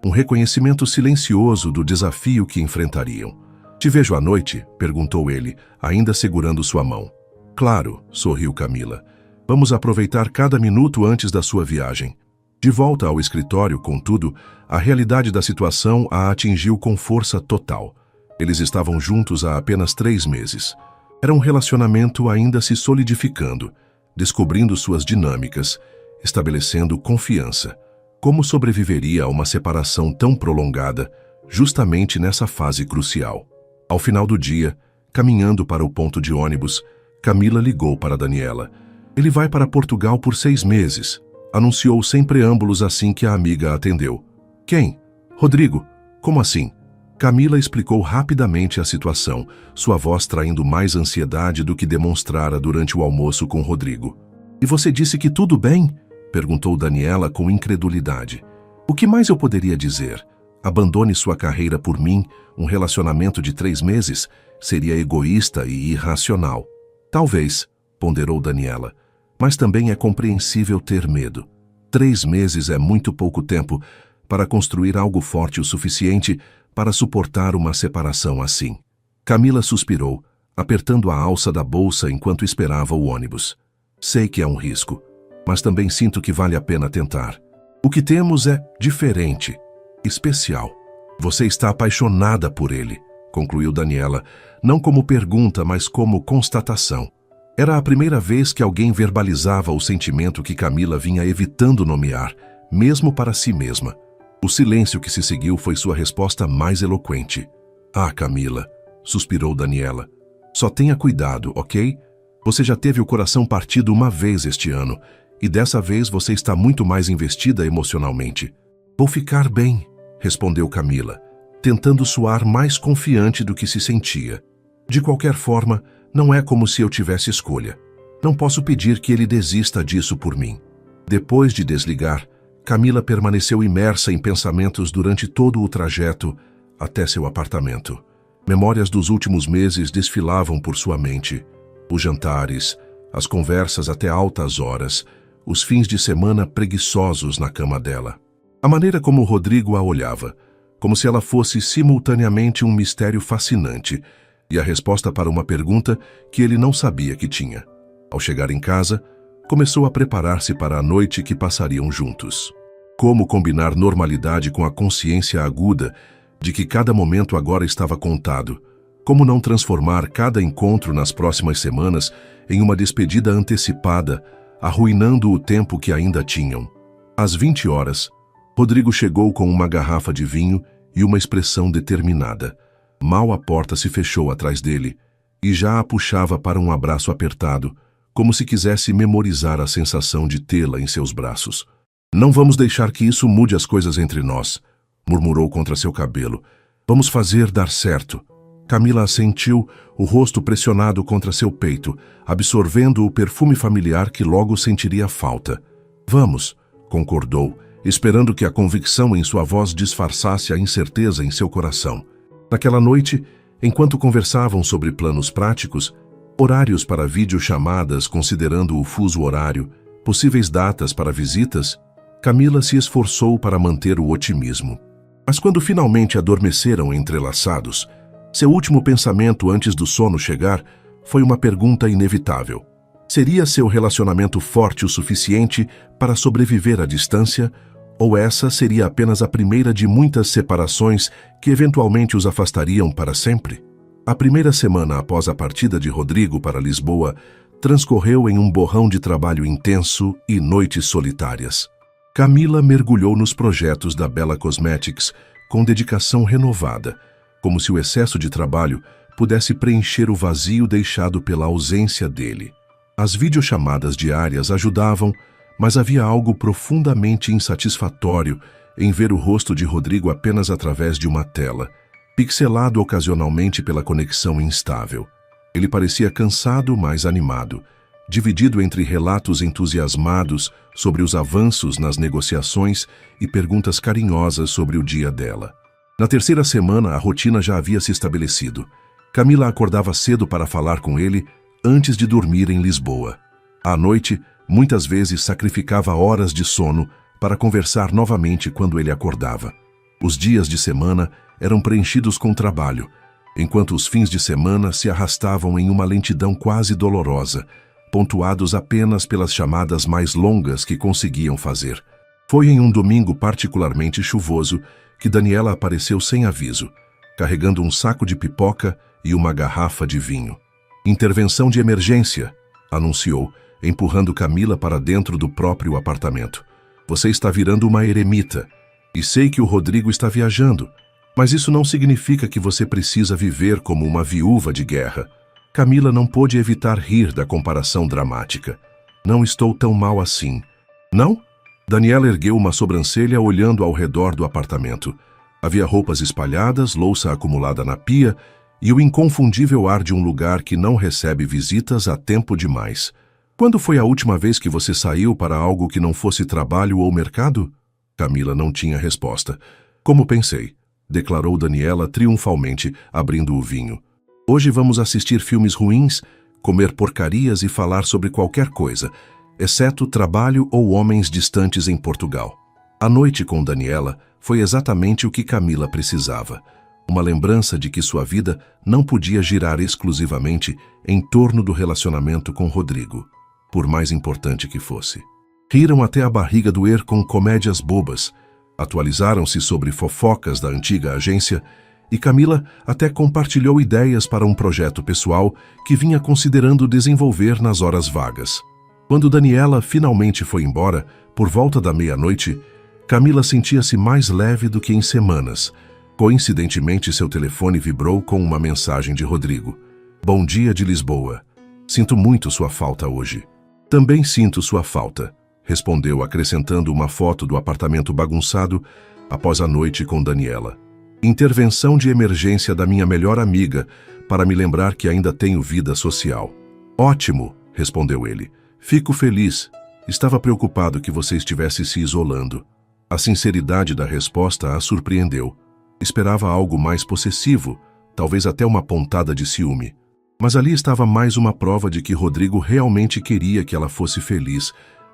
[SPEAKER 1] um reconhecimento silencioso do desafio que enfrentariam. Te vejo à noite? Perguntou ele, ainda segurando sua mão. Claro, sorriu Camila. Vamos aproveitar cada minuto antes da sua viagem. De volta ao escritório, contudo, a realidade da situação a atingiu com força total. Eles estavam juntos há apenas 3 meses. Era um relacionamento ainda se solidificando, descobrindo suas dinâmicas, estabelecendo confiança. Como sobreviveria a uma separação tão prolongada, justamente nessa fase crucial? Ao final do dia, caminhando para o ponto de ônibus, Camila ligou para Daniela. Ele vai para Portugal por 6 meses, anunciou sem preâmbulos assim que a amiga atendeu. Quem? Rodrigo. Como assim? Camila explicou rapidamente a situação, sua voz traindo mais ansiedade do que demonstrara durante o almoço com Rodrigo. E você disse que tudo bem? Perguntou Daniela com incredulidade. O que mais eu poderia dizer? Abandone sua carreira por mim, um relacionamento de 3 meses? Seria egoísta e irracional. Talvez, ponderou Daniela, mas também é compreensível ter medo. 3 meses é muito pouco tempo para construir algo forte o suficiente para suportar uma separação assim. Camila suspirou, apertando a alça da bolsa enquanto esperava o ônibus. Sei que é um risco, mas também sinto que vale a pena tentar. O que temos é diferente, especial. Você está apaixonada por ele, concluiu Daniela, não como pergunta, mas como constatação. Era a primeira vez que alguém verbalizava o sentimento que Camila vinha evitando nomear, mesmo para si mesma. O silêncio que se seguiu foi sua resposta mais eloquente. Ah, Camila, suspirou Daniela. Só tenha cuidado, ok? Você já teve o coração partido uma vez este ano, e dessa vez você está muito mais investida emocionalmente. Vou ficar bem, respondeu Camila, tentando soar mais confiante do que se sentia. De qualquer forma, não é como se eu tivesse escolha. Não posso pedir que ele desista disso por mim. Depois de desligar, Camila permaneceu imersa em pensamentos durante todo o trajeto até seu apartamento. Memórias dos últimos meses desfilavam por sua mente. Os jantares, as conversas até altas horas, os fins de semana preguiçosos na cama dela. A maneira como Rodrigo a olhava, como se ela fosse simultaneamente um mistério fascinante e a resposta para uma pergunta que ele não sabia que tinha. Ao chegar em casa, começou a preparar-se para a noite que passariam juntos. Como combinar normalidade com a consciência aguda de que cada momento agora estava contado? Como não transformar cada encontro nas próximas semanas em uma despedida antecipada, arruinando o tempo que ainda tinham? Às 20 horas, Rodrigo chegou com uma garrafa de vinho e uma expressão determinada. Mal a porta se fechou atrás dele e já a puxava para um abraço apertado, como se quisesse memorizar a sensação de tê-la em seus braços. Não vamos deixar que isso mude as coisas entre nós, murmurou contra seu cabelo. Vamos fazer dar certo. Camila assentiu, o rosto pressionado contra seu peito, absorvendo o perfume familiar que logo sentiria falta. Vamos, concordou, esperando que a convicção em sua voz disfarçasse a incerteza em seu coração. Naquela noite, enquanto conversavam sobre planos práticos, horários para videochamadas considerando o fuso horário, possíveis datas para visitas, Camila se esforçou para manter o otimismo. Mas quando finalmente adormeceram entrelaçados, seu último pensamento antes do sono chegar foi uma pergunta inevitável. Seria seu relacionamento forte o suficiente para sobreviver à distância, ou essa seria apenas a primeira de muitas separações que eventualmente os afastariam para sempre? A primeira semana após a partida de Rodrigo para Lisboa transcorreu em um borrão de trabalho intenso e noites solitárias. Camila mergulhou nos projetos da Bella Cosmetics com dedicação renovada, como se o excesso de trabalho pudesse preencher o vazio deixado pela ausência dele. As videochamadas diárias ajudavam, mas havia algo profundamente insatisfatório em ver o rosto de Rodrigo apenas através de uma tela, pixelado ocasionalmente pela conexão instável. Ele parecia cansado, mas animado, dividido entre relatos entusiasmados sobre os avanços nas negociações e perguntas carinhosas sobre o dia dela. Na terceira semana, a rotina já havia se estabelecido. Camila acordava cedo para falar com ele antes de dormir em Lisboa. À noite, muitas vezes sacrificava horas de sono para conversar novamente quando ele acordava. Os dias de semana eram preenchidos com trabalho, enquanto os fins de semana se arrastavam em uma lentidão quase dolorosa, pontuados apenas pelas chamadas mais longas que conseguiam fazer. Foi em um domingo particularmente chuvoso que Daniela apareceu sem aviso, carregando um saco de pipoca e uma garrafa de vinho. Intervenção de emergência, anunciou, empurrando Camila para dentro do próprio apartamento. Você está virando uma eremita, e sei que o Rodrigo está viajando, mas isso não significa que você precisa viver como uma viúva de guerra. Camila não pôde evitar rir da comparação dramática. Não estou tão mal assim. Não? Daniela ergueu uma sobrancelha olhando ao redor do apartamento. Havia roupas espalhadas, louça acumulada na pia e o inconfundível ar de um lugar que não recebe visitas há tempo demais. Quando foi a última vez que você saiu para algo que não fosse trabalho ou mercado? Camila não tinha resposta. Como pensei, declarou Daniela triunfalmente, abrindo o vinho. Hoje vamos assistir filmes ruins, comer porcarias e falar sobre qualquer coisa, exceto trabalho ou homens distantes em Portugal. A noite com Daniela foi exatamente o que Camila precisava. Uma lembrança de que sua vida não podia girar exclusivamente em torno do relacionamento com Rodrigo, por mais importante que fosse. Riram até a barriga doer com comédias bobas, atualizaram-se sobre fofocas da antiga agência e Camila até compartilhou ideias para um projeto pessoal que vinha considerando desenvolver nas horas vagas. Quando Daniela finalmente foi embora, por volta da meia-noite, Camila sentia-se mais leve do que em semanas. Coincidentemente, seu telefone vibrou com uma mensagem de Rodrigo. Bom dia de Lisboa. Sinto muito sua falta hoje. Também sinto sua falta, respondeu acrescentando uma foto do apartamento bagunçado após a noite com Daniela. Intervenção de emergência da minha melhor amiga para me lembrar que ainda tenho vida social. Ótimo, respondeu ele. Fico feliz. Estava preocupado que você estivesse se isolando. A sinceridade da resposta a surpreendeu. Esperava algo mais possessivo, talvez até uma pontada de ciúme. Mas ali estava mais uma prova de que Rodrigo realmente queria que ela fosse feliz,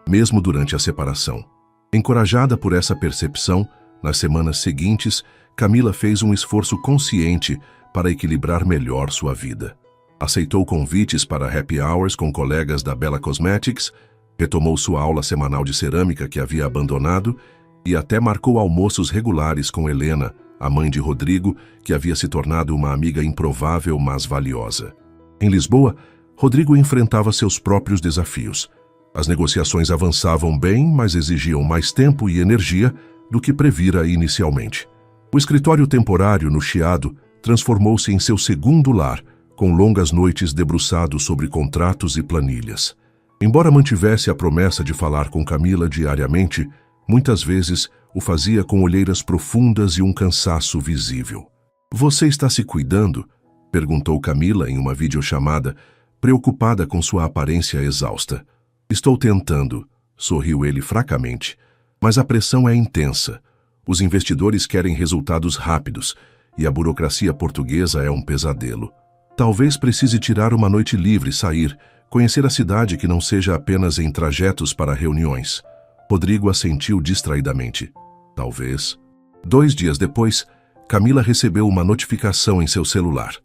[SPEAKER 1] mesmo durante a separação. Encorajada por essa percepção, nas semanas seguintes, Camila fez um esforço consciente para equilibrar melhor sua vida. Aceitou convites para happy hours com colegas da Bella Cosmetics, retomou sua aula semanal de cerâmica que havia abandonado e até marcou almoços regulares com Helena, a mãe de Rodrigo, que havia se tornado uma amiga improvável, mas valiosa. Em Lisboa, Rodrigo enfrentava seus próprios desafios. As negociações avançavam bem, mas exigiam mais tempo e energia do que previra inicialmente. O escritório temporário no Chiado transformou-se em seu segundo lar, com longas noites debruçado sobre contratos e planilhas. Embora mantivesse a promessa de falar com Camila diariamente, muitas vezes o fazia com olheiras profundas e um cansaço visível. "Você está se cuidando?" perguntou Camila em uma videochamada, preocupada com sua aparência exausta. "Estou tentando", sorriu ele fracamente. "Mas a pressão é intensa. Os investidores querem resultados rápidos e a burocracia portuguesa é um pesadelo. Talvez precise tirar uma noite livre, sair, conhecer a cidade que não seja apenas em trajetos para reuniões." Rodrigo assentiu distraidamente. "Talvez." 2 dias depois, Camila recebeu uma notificação em seu celular.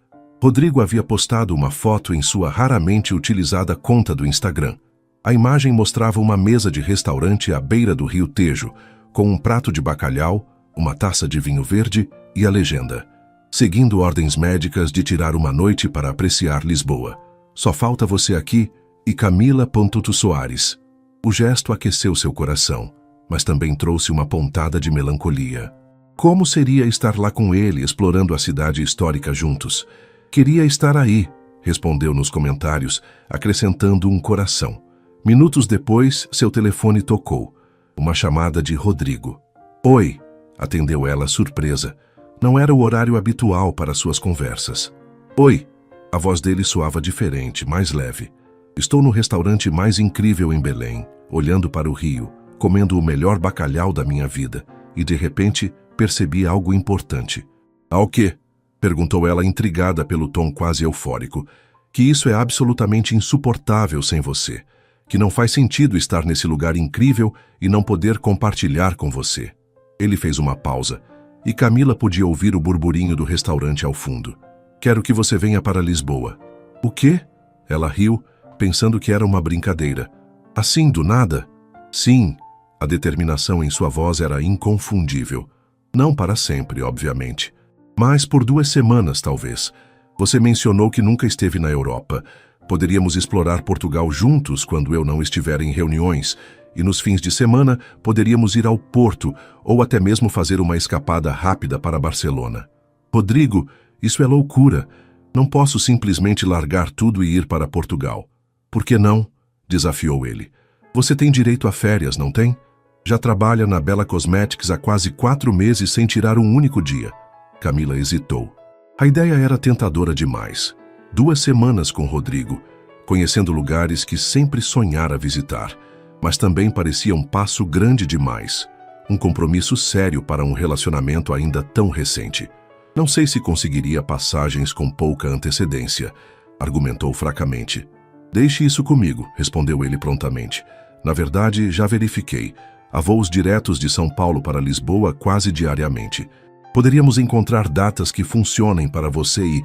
[SPEAKER 1] Rodrigo havia postado uma foto em sua raramente utilizada conta do Instagram. A imagem mostrava uma mesa de restaurante à beira do rio Tejo, com um prato de bacalhau, uma taça de vinho verde e a legenda: "Seguindo ordens médicas de tirar uma noite para apreciar Lisboa. Só falta você aqui e Camila Soares." O gesto aqueceu seu coração, mas também trouxe uma pontada de melancolia. Como seria estar lá com ele, explorando a cidade histórica juntos? "Queria estar aí", respondeu nos comentários, acrescentando um coração. Minutos depois, seu telefone tocou. Uma chamada de Rodrigo. "Oi", atendeu ela surpresa. Não era o horário habitual para suas conversas. "Oi", a voz dele soava diferente, mais leve. "Estou no restaurante mais incrível em Belém, olhando para o rio, comendo o melhor bacalhau da minha vida, e de repente percebi algo importante." "Ao quê?" perguntou ela, intrigada pelo tom quase eufórico. "Que isso é absolutamente insuportável sem você. Que não faz sentido estar nesse lugar incrível e não poder compartilhar com você." Ele fez uma pausa, e Camila podia ouvir o burburinho do restaurante ao fundo. "Quero que você venha para Lisboa." "O quê?" Ela riu, pensando que era uma brincadeira. "Assim, do nada?" "Sim." A determinação em sua voz era inconfundível. "Não para sempre, obviamente. Mas por 2 semanas, talvez. Você mencionou que nunca esteve na Europa. Poderíamos explorar Portugal juntos quando eu não estiver em reuniões, e nos fins de semana poderíamos ir ao Porto ou até mesmo fazer uma escapada rápida para Barcelona." "Rodrigo, isso é loucura. Não posso simplesmente largar tudo e ir para Portugal." "Por que não?" desafiou ele. "Você tem direito a férias, não tem? Já trabalha na Bella Cosmetics há quase 4 meses sem tirar um único dia." Camila hesitou. A ideia era tentadora demais. 2 semanas com Rodrigo, conhecendo lugares que sempre sonhara visitar, mas também parecia um passo grande demais. Um compromisso sério para um relacionamento ainda tão recente. "Não sei se conseguiria passagens com pouca antecedência", argumentou fracamente. "Deixe isso comigo", respondeu ele prontamente. "Na verdade, já verifiquei. Há voos diretos de São Paulo para Lisboa quase diariamente. Poderíamos encontrar datas que funcionem para você e...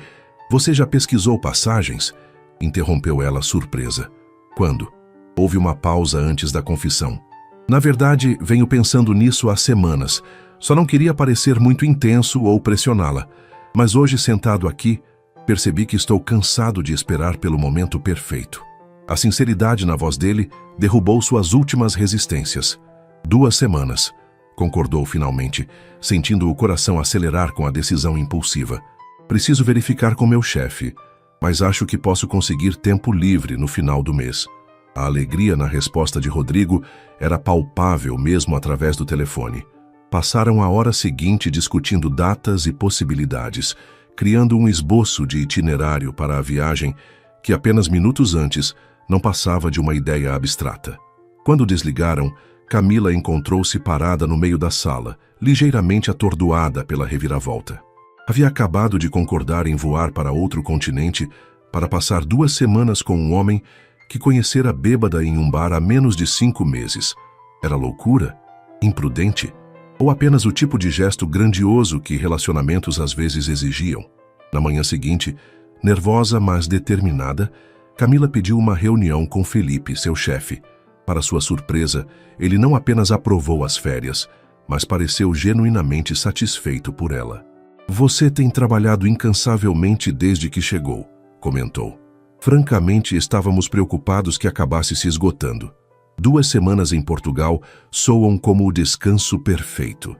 [SPEAKER 1] Você já pesquisou passagens?" interrompeu ela surpresa. "Quando?" Houve uma pausa antes da confissão. "Na verdade, venho pensando nisso há semanas. Só não queria parecer muito intenso ou pressioná-la. Mas hoje, sentado aqui, percebi que estou cansado de esperar pelo momento perfeito." A sinceridade na voz dele derrubou suas últimas resistências. 2 semanas, concordou finalmente, sentindo o coração acelerar com a decisão impulsiva. "Preciso verificar com meu chefe, mas acho que posso conseguir tempo livre no final do mês." A alegria na resposta de Rodrigo era palpável mesmo através do telefone. Passaram a hora seguinte discutindo datas e possibilidades, criando um esboço de itinerário para a viagem que apenas minutos antes não passava de uma ideia abstrata. Quando desligaram, Camila encontrou-se parada no meio da sala, ligeiramente atordoada pela reviravolta. Havia acabado de concordar em voar para outro continente para passar 2 semanas com um homem que conhecera bêbada em um bar há menos de 5 meses. Era loucura? Imprudente? Ou apenas o tipo de gesto grandioso que relacionamentos às vezes exigiam? Na manhã seguinte, nervosa mas determinada, Camila pediu uma reunião com Felipe, seu chefe. Para sua surpresa, ele não apenas aprovou as férias, mas pareceu genuinamente satisfeito por ela. "Você tem trabalhado incansavelmente desde que chegou", comentou. "Francamente, estávamos preocupados que acabasse se esgotando. 2 semanas em Portugal soam como o descanso perfeito."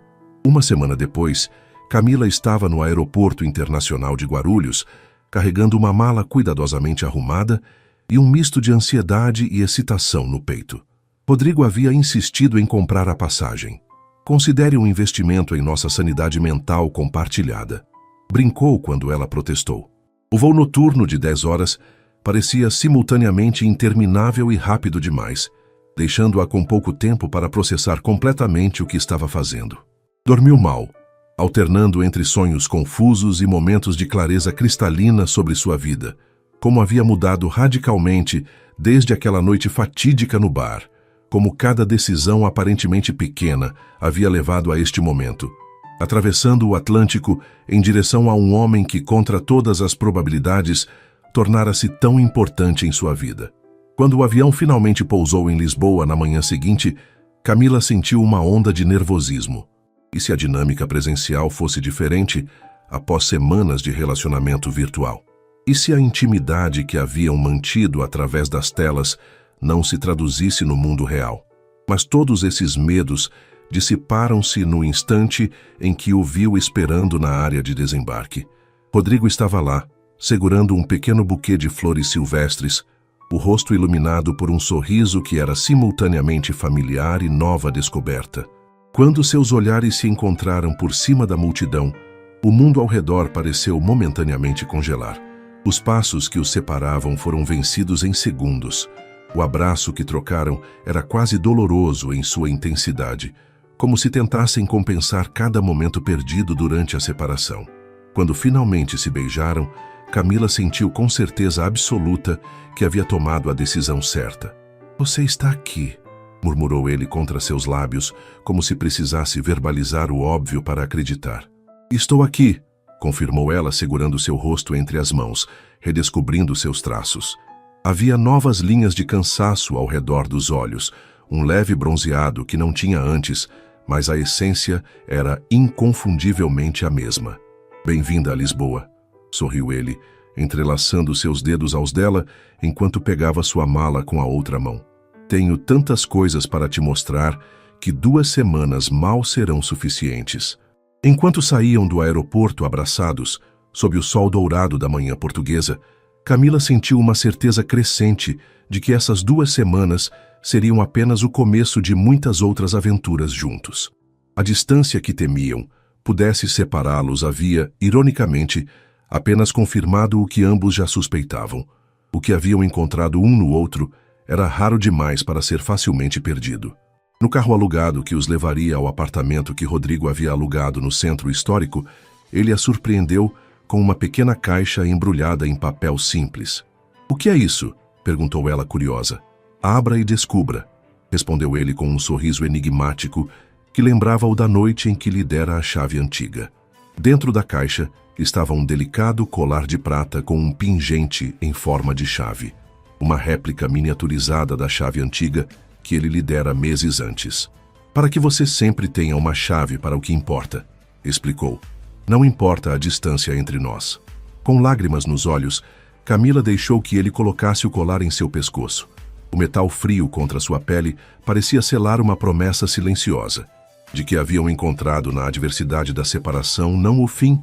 [SPEAKER 1] 1 semana depois, Camila estava no aeroporto internacional de Guarulhos, carregando uma mala cuidadosamente arrumada e um misto de ansiedade e excitação no peito. Rodrigo havia insistido em comprar a passagem. Considere um investimento em nossa sanidade mental compartilhada. Brincou quando ela protestou. O voo noturno de 10 horas parecia simultaneamente interminável e rápido demais, deixando-a com pouco tempo para processar completamente o que estava fazendo. Dormiu mal, alternando entre sonhos confusos e momentos de clareza cristalina sobre sua vida, como havia mudado radicalmente desde aquela noite fatídica no bar, como cada decisão aparentemente pequena havia levado a este momento, atravessando o Atlântico em direção a um homem que, contra todas as probabilidades, tornara-se tão importante em sua vida. Quando o avião finalmente pousou em Lisboa na manhã seguinte, Camila sentiu uma onda de nervosismo. E se a dinâmica presencial fosse diferente após semanas de relacionamento virtual? E se a intimidade que haviam mantido através das telas não se traduzisse no mundo real? Mas todos esses medos dissiparam-se no instante em que o viu esperando na área de desembarque. Rodrigo estava lá, segurando um pequeno buquê de flores silvestres, o rosto iluminado por um sorriso que era simultaneamente familiar e nova descoberta. Quando seus olhares se encontraram por cima da multidão, o mundo ao redor pareceu momentaneamente congelar. Os passos que os separavam foram vencidos em segundos. O abraço que trocaram era quase doloroso em sua intensidade, como se tentassem compensar cada momento perdido durante a separação. Quando finalmente se beijaram, Camila sentiu com certeza absoluta que havia tomado a decisão certa. "Você está aqui", murmurou ele contra seus lábios, como se precisasse verbalizar o óbvio para acreditar. "Estou aqui", confirmou ela, segurando seu rosto entre as mãos, redescobrindo seus traços. Havia novas linhas de cansaço ao redor dos olhos, um leve bronzeado que não tinha antes, mas a essência era inconfundivelmente a mesma. "Bem-vinda a Lisboa", sorriu ele, entrelaçando seus dedos aos dela enquanto pegava sua mala com a outra mão. "Tenho tantas coisas para te mostrar que 2 semanas mal serão suficientes." Enquanto saíam do aeroporto abraçados, sob o sol dourado da manhã portuguesa, Camila sentiu uma certeza crescente de que essas 2 semanas seriam apenas o começo de muitas outras aventuras juntos. A distância que temiam pudesse separá-los havia, ironicamente, apenas confirmado o que ambos já suspeitavam. O que haviam encontrado um no outro era raro demais para ser facilmente perdido. No carro alugado que os levaria ao apartamento que Rodrigo havia alugado no centro histórico, ele a surpreendeu com uma pequena caixa embrulhada em papel simples. "O que é isso?", perguntou ela curiosa. "Abra e descubra", respondeu ele com um sorriso enigmático que lembrava o da noite em que lhe dera a chave antiga. Dentro da caixa estava um delicado colar de prata com um pingente em forma de chave, uma réplica miniaturizada da chave antiga que ele lhe dera meses antes. "Para que você sempre tenha uma chave para o que importa", explicou. "Não importa a distância entre nós." Com lágrimas nos olhos, Camila deixou que ele colocasse o colar em seu pescoço. O metal frio contra sua pele parecia selar uma promessa silenciosa, de que haviam encontrado na adversidade da separação não o fim,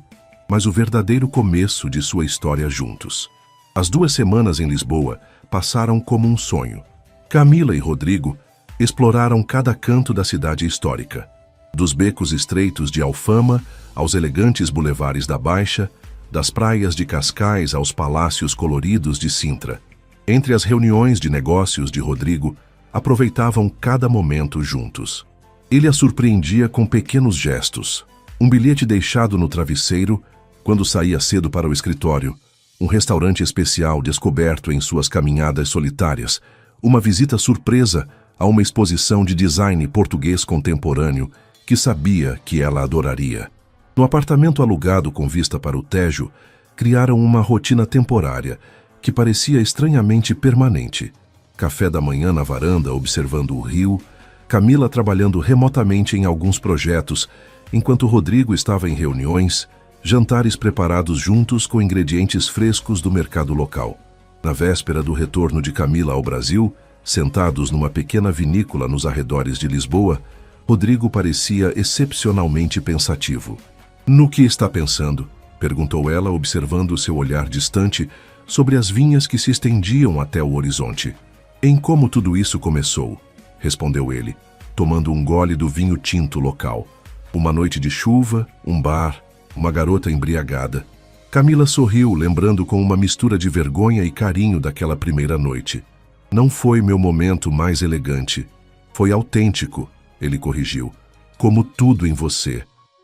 [SPEAKER 1] mas o verdadeiro começo de sua história juntos. As 2 semanas em Lisboa passaram como um sonho. Camila e Rodrigo exploraram cada canto da cidade histórica, dos becos estreitos de Alfama aos elegantes bulevares da Baixa, das praias de Cascais aos palácios coloridos de Sintra. Entre as reuniões de negócios de Rodrigo, aproveitavam cada momento juntos. Ele a surpreendia com pequenos gestos, um bilhete deixado no travesseiro quando saía cedo para o escritório, um restaurante especial descoberto em suas caminhadas solitárias, uma visita surpresa a uma exposição de design português contemporâneo que sabia que ela adoraria. No apartamento alugado com vista para o Tejo, criaram uma rotina temporária que parecia estranhamente permanente. Café da manhã na varanda observando o rio, Camila trabalhando remotamente em alguns projetos, enquanto Rodrigo estava em reuniões, jantares preparados juntos com ingredientes frescos do mercado local. Na véspera do retorno de Camila ao Brasil, sentados numa pequena vinícola nos arredores de Lisboa, Rodrigo parecia excepcionalmente pensativo. No que está pensando? Perguntou ela, observando seu olhar distante sobre as vinhas que se estendiam até o horizonte. Em como tudo isso começou, respondeu ele, tomando um gole do vinho tinto local. Uma noite de chuva, um bar, uma garota embriagada. Camila sorriu, lembrando com uma mistura de vergonha e carinho daquela primeira noite. Não foi meu momento mais elegante. Foi autêntico, ele corrigiu. Como tudo em você.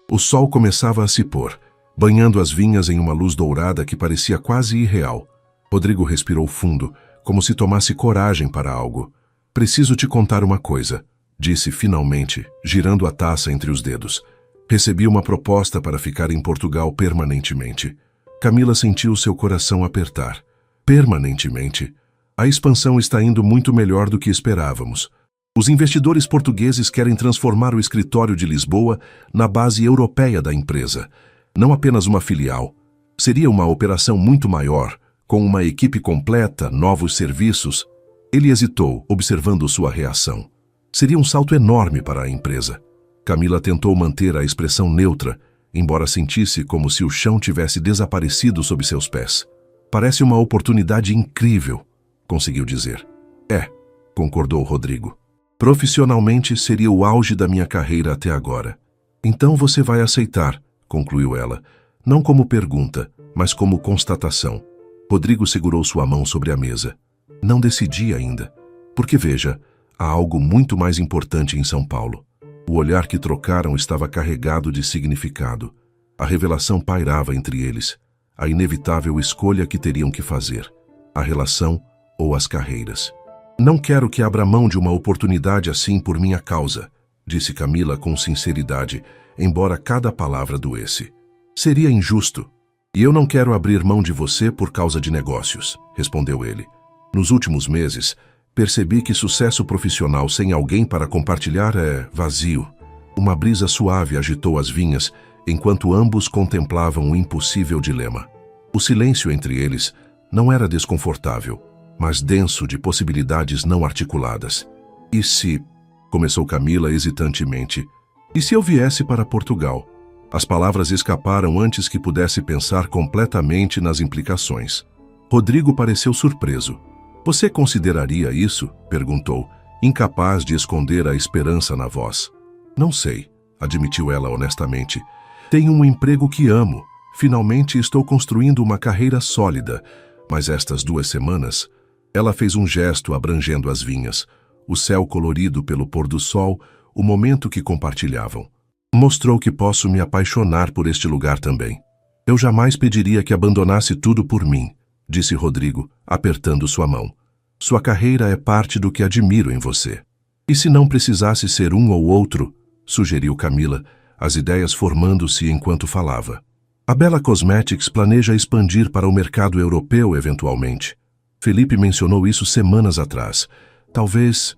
[SPEAKER 1] O sol começava a se pôr, banhando as vinhas em uma luz dourada que parecia quase irreal. Rodrigo respirou fundo, como se tomasse coragem para algo. Preciso te contar uma coisa, disse finalmente, girando a taça entre os dedos. Recebi uma proposta para ficar em Portugal permanentemente. Camila sentiu seu coração apertar. Permanentemente? A expansão está indo muito melhor do que esperávamos. Os investidores portugueses querem transformar o escritório de Lisboa na base europeia da empresa. Não apenas uma filial. Seria uma operação muito maior, com uma equipe completa, novos serviços. Ele hesitou, observando sua reação. Seria um salto enorme para a empresa. Camila tentou manter a expressão neutra, embora sentisse como se o chão tivesse desaparecido sob seus pés. Parece uma oportunidade incrível, conseguiu dizer. É, concordou Rodrigo. Profissionalmente seria o auge da minha carreira até agora. Então você vai aceitar, concluiu ela, não como pergunta, mas como constatação. Rodrigo segurou sua mão sobre a mesa. Não decidi ainda, porque veja, há algo muito mais importante em São Paulo. O olhar que trocaram estava carregado de significado. A revelação pairava entre eles, a inevitável escolha que teriam que fazer, a relação ou as carreiras. Não quero que abra mão de uma oportunidade assim por minha causa, disse Camila com sinceridade, embora cada palavra doesse. Seria injusto. E eu não quero abrir mão de você por causa de negócios, respondeu ele. Nos últimos meses, percebi que sucesso profissional sem alguém para compartilhar é vazio. Uma brisa suave agitou as vinhas, enquanto ambos contemplavam o impossível dilema. O silêncio entre eles não era desconfortável, mas denso de possibilidades não articuladas. E se... começou Camila hesitantemente. E se eu viesse para Portugal? As palavras escaparam antes que pudesse pensar completamente nas implicações. Rodrigo pareceu surpreso. Você consideraria isso? Perguntou, incapaz de esconder a esperança na voz. Não sei, admitiu ela honestamente. Tenho um emprego que amo. Finalmente estou construindo uma carreira sólida. Mas estas 2 semanas... Ela fez um gesto abrangendo as vinhas, o céu colorido pelo pôr do sol, o momento que compartilhavam. Mostrou que posso me apaixonar por este lugar também. Eu jamais pediria que abandonasse tudo por mim, disse Rodrigo, apertando sua mão. Sua carreira é parte do que admiro em você. E se não precisasse ser um ou outro, sugeriu Camila, as ideias formando-se enquanto falava. A Bella Cosmetics planeja expandir para o mercado europeu eventualmente. Felipe mencionou isso semanas atrás. Talvez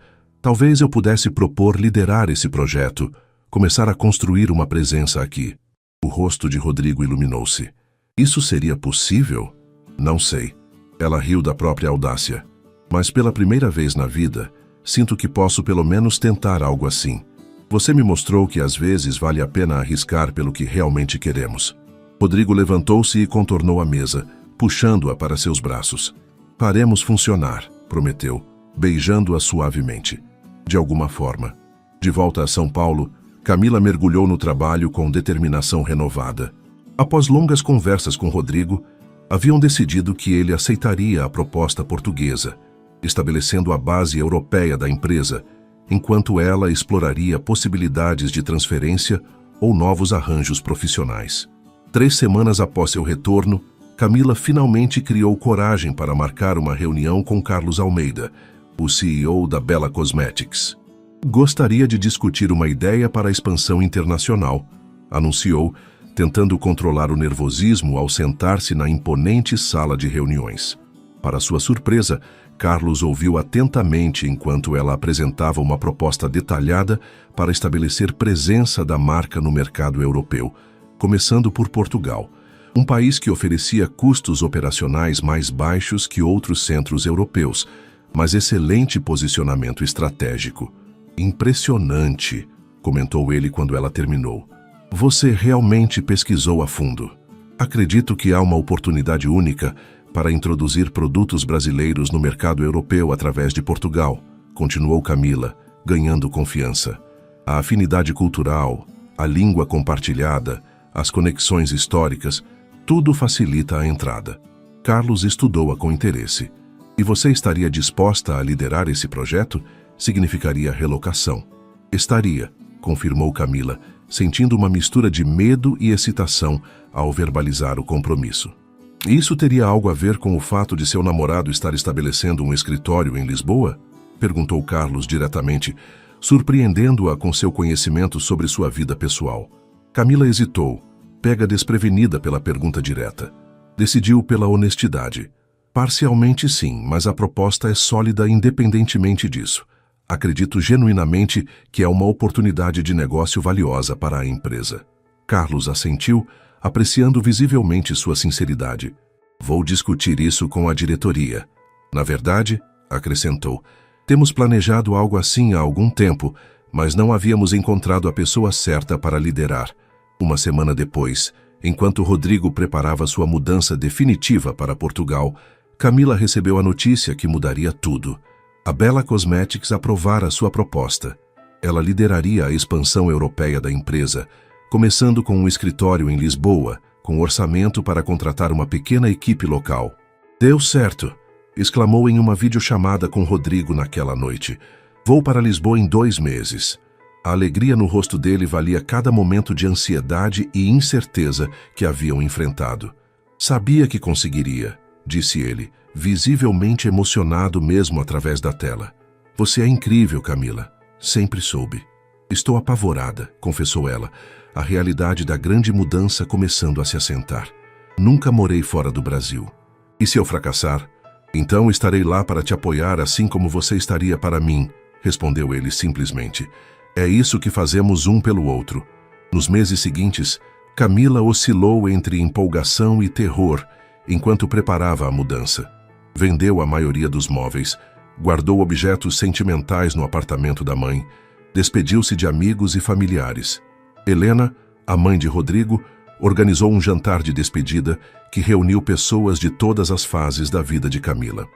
[SPEAKER 1] eu pudesse propor liderar esse projeto, começar a construir uma presença aqui. O rosto de Rodrigo iluminou-se. Isso seria possível? Não sei. Ela riu da própria audácia. Mas pela primeira vez na vida, sinto que posso pelo menos tentar algo assim. Você me mostrou que às vezes vale a pena arriscar pelo que realmente queremos. Rodrigo levantou-se e contornou a mesa, puxando-a para seus braços. Faremos funcionar, prometeu, beijando-a suavemente. De alguma forma. De volta a São Paulo, Camila mergulhou no trabalho com determinação renovada. Após longas conversas com Rodrigo, haviam decidido que ele aceitaria a proposta portuguesa, estabelecendo a base europeia da empresa, enquanto ela exploraria possibilidades de transferência ou novos arranjos profissionais. 3 semanas após seu retorno, Camila finalmente criou coragem para marcar uma reunião com Carlos Almeida, o CEO da Bella Cosmetics. Gostaria de discutir uma ideia para a expansão internacional, anunciou, tentando controlar o nervosismo ao sentar-se na imponente sala de reuniões. Para sua surpresa, Carlos ouviu atentamente enquanto ela apresentava uma proposta detalhada para estabelecer presença da marca no mercado europeu, começando por Portugal, um país que oferecia custos operacionais mais baixos que outros centros europeus, mas excelente posicionamento estratégico. Impressionante, comentou ele quando ela terminou. Você realmente pesquisou a fundo. Acredito que há uma oportunidade única para introduzir produtos brasileiros no mercado europeu através de Portugal, continuou Camila, ganhando confiança. A afinidade cultural, a língua compartilhada, as conexões históricas, tudo facilita a entrada. Carlos estudou-a com interesse. E você estaria disposta a liderar esse projeto? Significaria relocação. Estaria, confirmou Camila, sentindo uma mistura de medo e excitação ao verbalizar o compromisso. Isso teria algo a ver com o fato de seu namorado estar estabelecendo um escritório em Lisboa? Perguntou Carlos diretamente, surpreendendo-a com seu conhecimento sobre sua vida pessoal. Camila hesitou, pega desprevenida pela pergunta direta. Decidiu pela honestidade. Parcialmente sim, mas a proposta é sólida independentemente disso. Acredito genuinamente que é uma oportunidade de negócio valiosa para a empresa. Carlos assentiu, apreciando visivelmente sua sinceridade. Vou discutir isso com a diretoria. Na verdade, acrescentou, temos planejado algo assim há algum tempo, mas não havíamos encontrado a pessoa certa para liderar. Uma semana depois, enquanto Rodrigo preparava sua mudança definitiva para Portugal, Camila recebeu a notícia que mudaria tudo. A Bella Cosmetics aprovara sua proposta. Ela lideraria a expansão europeia da empresa, começando com um escritório em Lisboa, com orçamento para contratar uma pequena equipe local. Deu certo, exclamou em uma videochamada com Rodrigo naquela noite. Vou para Lisboa em 2 meses. A alegria no rosto dele valia cada momento de ansiedade e incerteza que haviam enfrentado. Sabia que conseguiria, disse ele, visivelmente emocionado mesmo através da tela. Você é incrível, Camila. Sempre soube. Estou apavorada, confessou ela, a realidade da grande mudança começando a se assentar. Nunca morei fora do Brasil. E se eu fracassar? Então estarei lá para te apoiar assim como você estaria para mim, respondeu ele simplesmente. É isso que fazemos um pelo outro. Nos meses seguintes, Camila oscilou entre empolgação e terror enquanto preparava a mudança. Vendeu a maioria dos móveis, guardou objetos sentimentais no apartamento da mãe, despediu-se de amigos e familiares. Helena, a mãe de Rodrigo, organizou um jantar de despedida que reuniu pessoas de todas as fases da vida de Camila.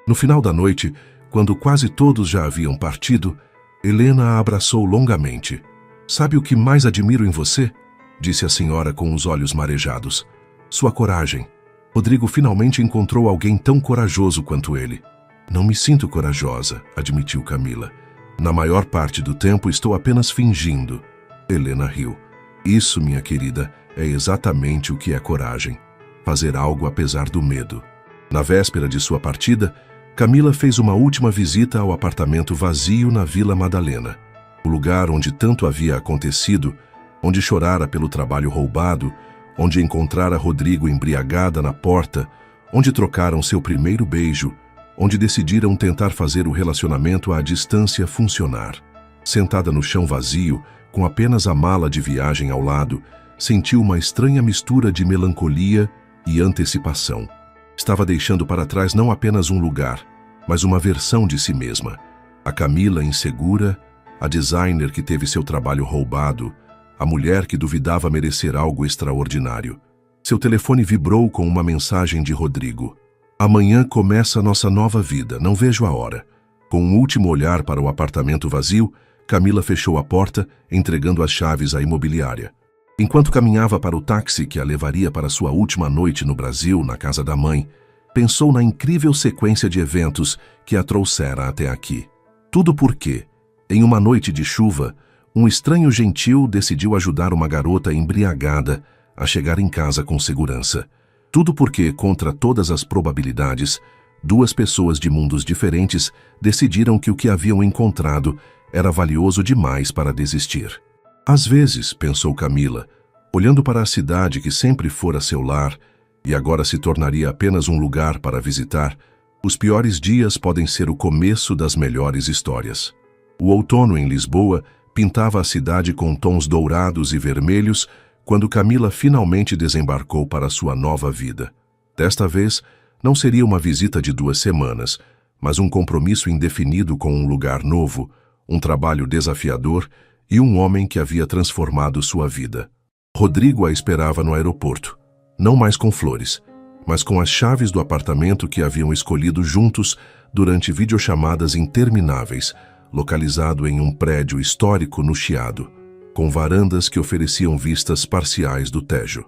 [SPEAKER 1] No final da noite, quando quase todos já haviam partido, Helena a abraçou longamente. Sabe o que mais admiro em você? Disse a senhora com os olhos marejados. Sua coragem. Rodrigo finalmente encontrou alguém tão corajoso quanto ele. Não me sinto corajosa, admitiu Camila. Na maior parte do tempo estou apenas fingindo. Helena riu. Isso, minha querida, é exatamente o que é coragem. Fazer algo apesar do medo. Na véspera de sua partida, Camila fez uma última visita ao apartamento vazio na Vila Madalena. O lugar onde tanto havia acontecido, onde chorara pelo trabalho roubado, onde encontrara Rodrigo embriagada na porta, onde trocaram seu primeiro beijo, onde decidiram tentar fazer o relacionamento à distância funcionar. Sentada no chão vazio, com apenas a mala de viagem ao lado, sentiu uma estranha mistura de melancolia e antecipação. Estava deixando para trás não apenas um lugar, mas uma versão de si mesma. A Camila insegura, a designer que teve seu trabalho roubado, a mulher que duvidava merecer algo extraordinário. Seu telefone vibrou com uma mensagem de Rodrigo. Amanhã começa nossa nova vida, não vejo a hora. Com um último olhar para o apartamento vazio, Camila fechou a porta, entregando as chaves à imobiliária. Enquanto caminhava para o táxi que a levaria para sua última noite no Brasil, na casa da mãe, pensou na incrível sequência de eventos que a trouxera até aqui. Tudo porque, em uma noite de chuva, um estranho gentil decidiu ajudar uma garota embriagada a chegar em casa com segurança. Tudo porque, contra todas as probabilidades, 2 pessoas de mundos diferentes decidiram que o que haviam encontrado era valioso demais para desistir. Às vezes, pensou Camila, olhando para a cidade que sempre fora seu lar e agora se tornaria apenas um lugar para visitar, os piores dias podem ser o começo das melhores histórias. O outono em Lisboa pintava a cidade com tons dourados e vermelhos quando Camila finalmente desembarcou para sua nova vida. Desta vez, não seria uma visita de 2 semanas, mas um compromisso indefinido com um lugar novo, um trabalho desafiador e um homem que havia transformado sua vida. Rodrigo a esperava no aeroporto, não mais com flores, mas com as chaves do apartamento que haviam escolhido juntos durante videochamadas intermináveis, localizado em um prédio histórico no Chiado, com varandas que ofereciam vistas parciais do Tejo.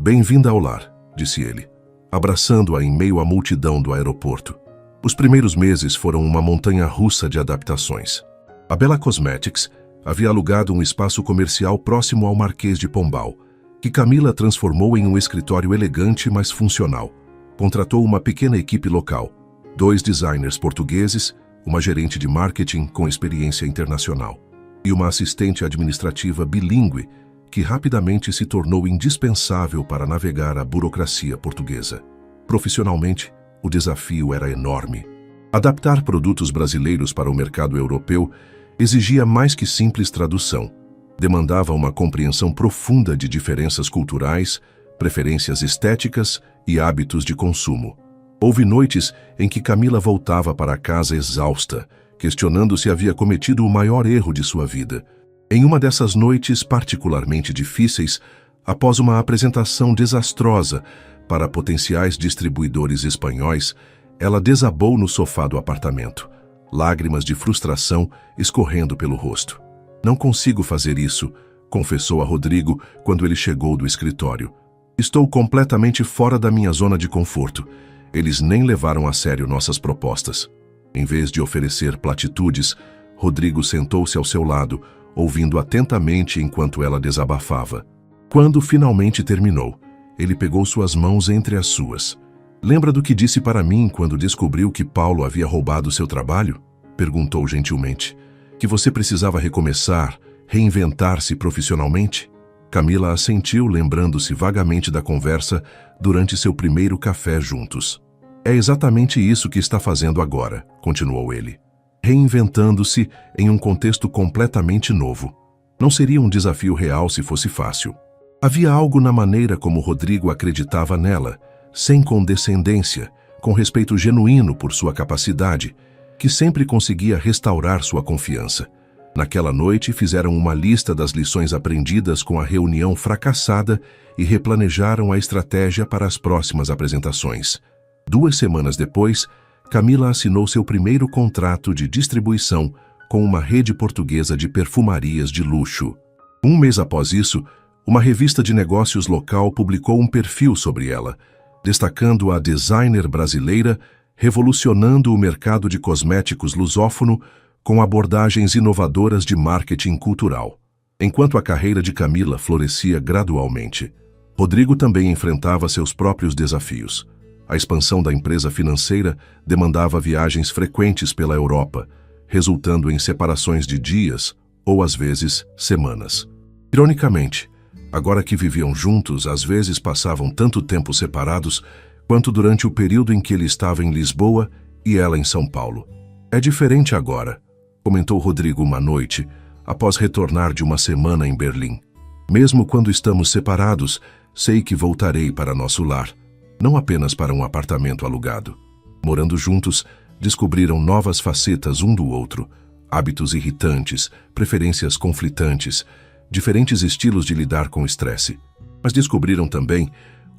[SPEAKER 1] "Bem-vinda ao lar", disse ele, abraçando-a em meio à multidão do aeroporto. Os primeiros meses foram uma montanha-russa de adaptações. A Bella Cosmetics havia alugado um espaço comercial próximo ao Marquês de Pombal, que Camila transformou em um escritório elegante, mas funcional. Contratou uma pequena equipe local, 2 designers portugueses, uma gerente de marketing com experiência internacional e uma assistente administrativa bilíngue que rapidamente se tornou indispensável para navegar a burocracia portuguesa. Profissionalmente, o desafio era enorme. Adaptar produtos brasileiros para o mercado europeu exigia mais que simples tradução. Demandava uma compreensão profunda de diferenças culturais, preferências estéticas e hábitos de consumo. Houve noites em que Camila voltava para casa exausta, questionando se havia cometido o maior erro de sua vida. Em uma dessas noites particularmente difíceis, após uma apresentação desastrosa para potenciais distribuidores espanhóis, ela desabou no sofá do apartamento, lágrimas de frustração escorrendo pelo rosto. "Não consigo fazer isso", confessou a Rodrigo quando ele chegou do escritório. "Estou completamente fora da minha zona de conforto. Eles nem levaram a sério nossas propostas." Em vez de oferecer platitudes, Rodrigo sentou-se ao seu lado, ouvindo atentamente enquanto ela desabafava. Quando finalmente terminou, ele pegou suas mãos entre as suas. "Lembra do que disse para mim quando descobriu que Paulo havia roubado seu trabalho?" perguntou gentilmente. "Que você precisava recomeçar, reinventar-se profissionalmente?" Camila assentiu, lembrando-se vagamente da conversa durante seu primeiro café juntos. "É exatamente isso que está fazendo agora", continuou ele. "Reinventando-se em um contexto completamente novo. Não seria um desafio real se fosse fácil." Havia algo na maneira como Rodrigo acreditava nela, sem condescendência, com respeito genuíno por sua capacidade, que sempre conseguia restaurar sua confiança. Naquela noite, fizeram uma lista das lições aprendidas com a reunião fracassada e replanejaram a estratégia para as próximas apresentações. 2 semanas depois, Camila assinou seu primeiro contrato de distribuição com uma rede portuguesa de perfumarias de luxo. 1 mês após isso, uma revista de negócios local publicou um perfil sobre ela, destacando a designer brasileira revolucionando o mercado de cosméticos lusófono com abordagens inovadoras de marketing cultural. Enquanto a carreira de Camila florescia gradualmente, Rodrigo também enfrentava seus próprios desafios. A expansão da empresa financeira demandava viagens frequentes pela Europa, resultando em separações de dias ou, às vezes, semanas. Ironicamente, agora que viviam juntos, às vezes passavam tanto tempo separados quanto durante o período em que ele estava em Lisboa e ela em São Paulo. "É diferente agora", comentou Rodrigo uma noite, após retornar de uma semana em Berlim. "Mesmo quando estamos separados, sei que voltarei para nosso lar, não apenas para um apartamento alugado." Morando juntos, descobriram novas facetas um do outro, hábitos irritantes, preferências conflitantes, diferentes estilos de lidar com o estresse. Mas descobriram também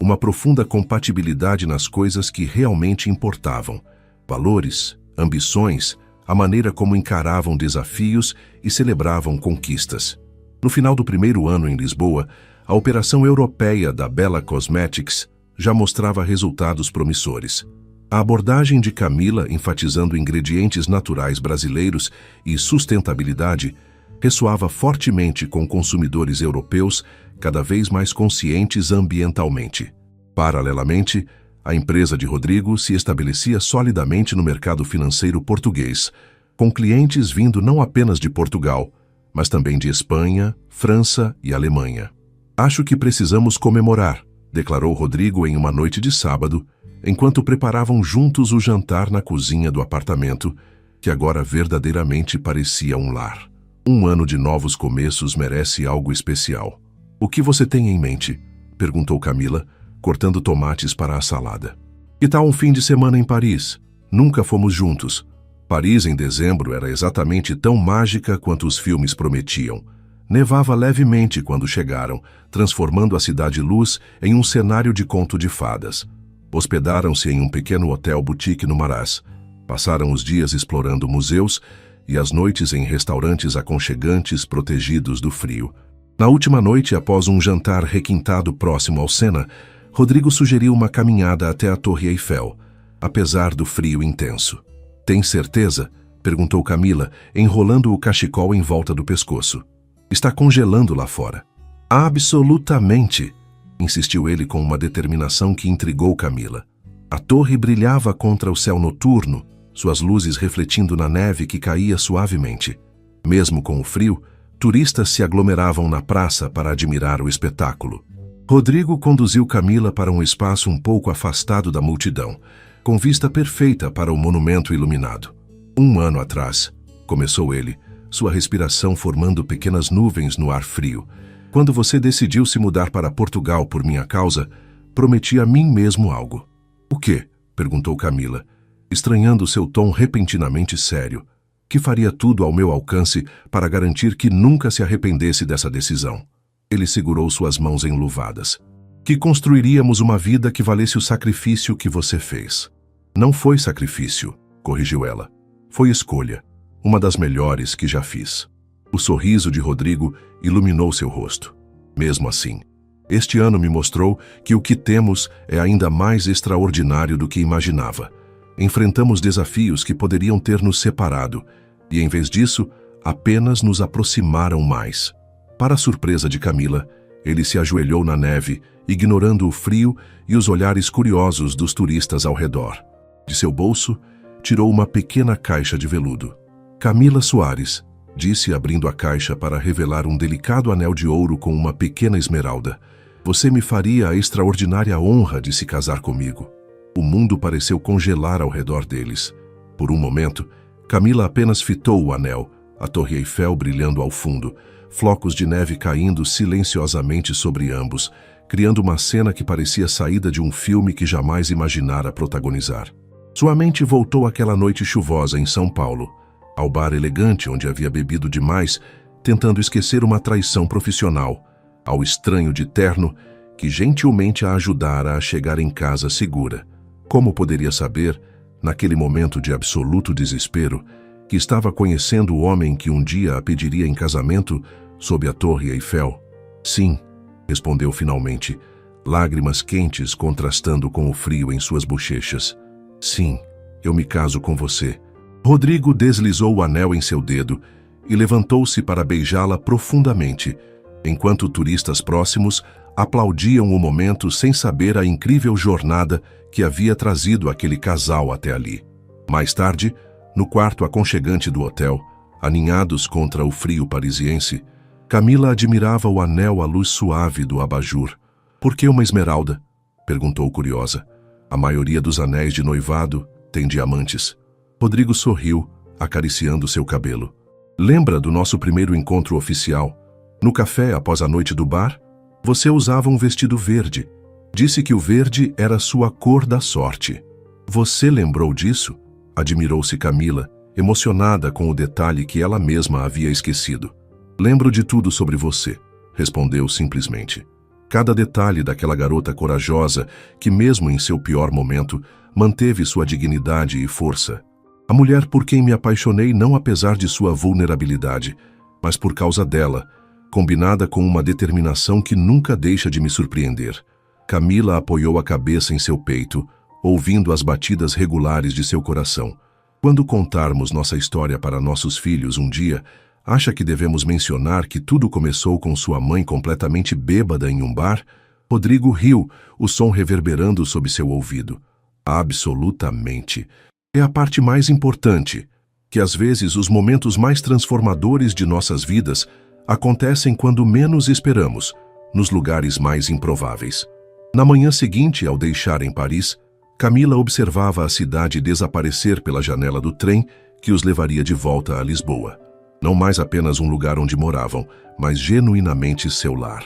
[SPEAKER 1] uma profunda compatibilidade nas coisas que realmente importavam: valores, ambições, a maneira como encaravam desafios e celebravam conquistas. No final do primeiro ano em Lisboa, a operação europeia da Bella Cosmetics já mostrava resultados promissores. A abordagem de Camila, enfatizando ingredientes naturais brasileiros e sustentabilidade, ressoava fortemente com consumidores europeus cada vez mais conscientes ambientalmente. Paralelamente, a empresa de Rodrigo se estabelecia solidamente no mercado financeiro português, com clientes vindo não apenas de Portugal, mas também de Espanha, França e Alemanha. "Acho que precisamos comemorar", declarou Rodrigo em uma noite de sábado, enquanto preparavam juntos o jantar na cozinha do apartamento, que agora verdadeiramente parecia um lar. "Um ano de novos começos merece algo especial." "O que você tem em mente?", perguntou Camila, cortando tomates para a salada. "Que tal um fim de semana em Paris? Nunca fomos juntos." Paris em dezembro era exatamente tão mágica quanto os filmes prometiam. Nevava levemente quando chegaram, transformando a cidade-luz em um cenário de conto de fadas. Hospedaram-se em um pequeno hotel-boutique no Marás. Passaram os dias explorando museus e as noites em restaurantes aconchegantes protegidos do frio. Na última noite, após um jantar requintado próximo ao Sena, Rodrigo sugeriu uma caminhada até a Torre Eiffel, apesar do frio intenso. "Tem certeza?" perguntou Camila, enrolando o cachecol em volta do pescoço. "Está congelando lá fora." "Absolutamente!" insistiu ele com uma determinação que intrigou Camila. A torre brilhava contra o céu noturno, suas luzes refletindo na neve que caía suavemente. Mesmo com o frio, turistas se aglomeravam na praça para admirar o espetáculo. Rodrigo conduziu Camila para um espaço um pouco afastado da multidão, com vista perfeita para o monumento iluminado. "Um ano atrás", começou ele, sua respiração formando pequenas nuvens no ar frio, "quando você decidiu se mudar para Portugal por minha causa, prometi a mim mesmo algo." "O quê?" perguntou Camila, estranhando seu tom repentinamente sério. "Que faria tudo ao meu alcance para garantir que nunca se arrependesse dessa decisão." Ele segurou suas mãos enluvadas. "Que construiríamos uma vida que valesse o sacrifício que você fez." "Não foi sacrifício", corrigiu ela. "Foi escolha. Uma das melhores que já fiz." O sorriso de Rodrigo iluminou seu rosto. "Mesmo assim, este ano me mostrou que o que temos é ainda mais extraordinário do que imaginava. Enfrentamos desafios que poderiam ter nos separado, e em vez disso, apenas nos aproximaram mais." Para a surpresa de Camila, ele se ajoelhou na neve, ignorando o frio e os olhares curiosos dos turistas ao redor. De seu bolso, tirou uma pequena caixa de veludo. "Camila Soares", disse abrindo a caixa para revelar um delicado anel de ouro com uma pequena esmeralda. "Você me faria a extraordinária honra de se casar comigo." O mundo pareceu congelar ao redor deles. Por um momento, Camila apenas fitou o anel, a Torre Eiffel brilhando ao fundo, flocos de neve caindo silenciosamente sobre ambos, criando uma cena que parecia saída de um filme que jamais imaginara protagonizar. Sua mente voltou àquela noite chuvosa em São Paulo, ao bar elegante onde havia bebido demais, tentando esquecer uma traição profissional, ao estranho de terno que gentilmente a ajudara a chegar em casa segura. Como poderia saber, naquele momento de absoluto desespero, que estava conhecendo o homem que um dia a pediria em casamento sob a Torre Eiffel? "Sim", respondeu finalmente, lágrimas quentes contrastando com o frio em suas bochechas. "Sim, eu me caso com você." Rodrigo deslizou o anel em seu dedo e levantou-se para beijá-la profundamente, enquanto turistas próximos aplaudiam o momento sem saber a incrível jornada que havia trazido aquele casal até ali. Mais tarde, no quarto aconchegante do hotel, aninhados contra o frio parisiense, Camila admirava o anel à luz suave do abajur. "Por que uma esmeralda?" perguntou curiosa. "A maioria dos anéis de noivado tem diamantes." Rodrigo sorriu, acariciando seu cabelo. "Lembra do nosso primeiro encontro oficial? No café após a noite do bar? Você usava um vestido verde. Disse que o verde era sua cor da sorte." "Você lembrou disso?" admirou-se Camila, emocionada com o detalhe que ela mesma havia esquecido. "Lembro de tudo sobre você", respondeu simplesmente. Cada detalhe daquela garota corajosa que, mesmo em seu pior momento, manteve sua dignidade e força. A mulher por quem me apaixonei não apesar de sua vulnerabilidade, mas por causa dela, combinada com uma determinação que nunca deixa de me surpreender. Camila apoiou a cabeça em seu peito, ouvindo as batidas regulares de seu coração. "Quando contarmos nossa história para nossos filhos um dia, acha que devemos mencionar que tudo começou com sua mãe completamente bêbada em um bar?" Rodrigo riu, o som reverberando sob seu ouvido. "Absolutamente. É a parte mais importante, que às vezes os momentos mais transformadores de nossas vidas acontecem quando menos esperamos, nos lugares mais improváveis." Na manhã seguinte, ao deixarem Paris, Camila observava a cidade desaparecer pela janela do trem que os levaria de volta a Lisboa. Não mais apenas um lugar onde moravam, mas genuinamente seu lar.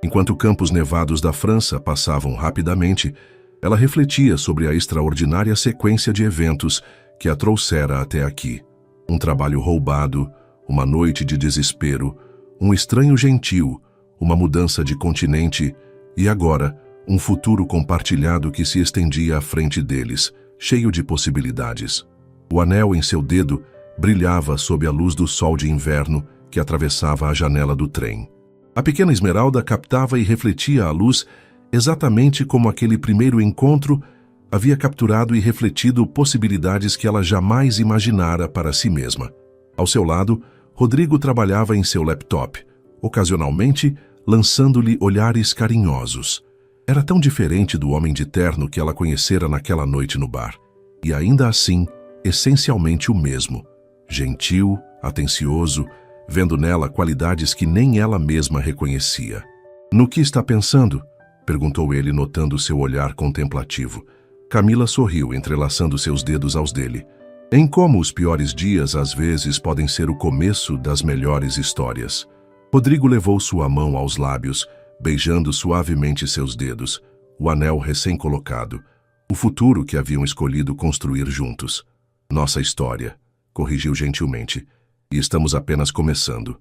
[SPEAKER 1] Enquanto campos nevados da França passavam rapidamente, ela refletia sobre a extraordinária sequência de eventos que a trouxera até aqui. Um trabalho roubado, uma noite de desespero, Um estranho gentil, uma mudança de continente e agora um futuro compartilhado que se estendia à frente deles, cheio de possibilidades. O anel em seu dedo brilhava sob a luz do sol de inverno que atravessava a janela do trem. A pequena Esmeralda captava e refletia a luz exatamente como aquele primeiro encontro havia capturado e refletido possibilidades que ela jamais imaginara para si mesma. Ao seu lado, Rodrigo trabalhava em seu laptop, ocasionalmente lançando-lhe olhares carinhosos. Era tão diferente do homem de terno que ela conhecera naquela noite no bar. E ainda assim, essencialmente o mesmo. Gentil, atencioso, vendo nela qualidades que nem ela mesma reconhecia. "No que está pensando?" perguntou ele, notando seu olhar contemplativo. Camila sorriu, entrelaçando seus dedos aos dele. "Em como os piores dias às vezes podem ser o começo das melhores histórias." Rodrigo levou sua mão aos lábios, beijando suavemente seus dedos, o anel recém-colocado, o futuro que haviam escolhido construir juntos. "Nossa história", corrigiu gentilmente, "e estamos apenas começando."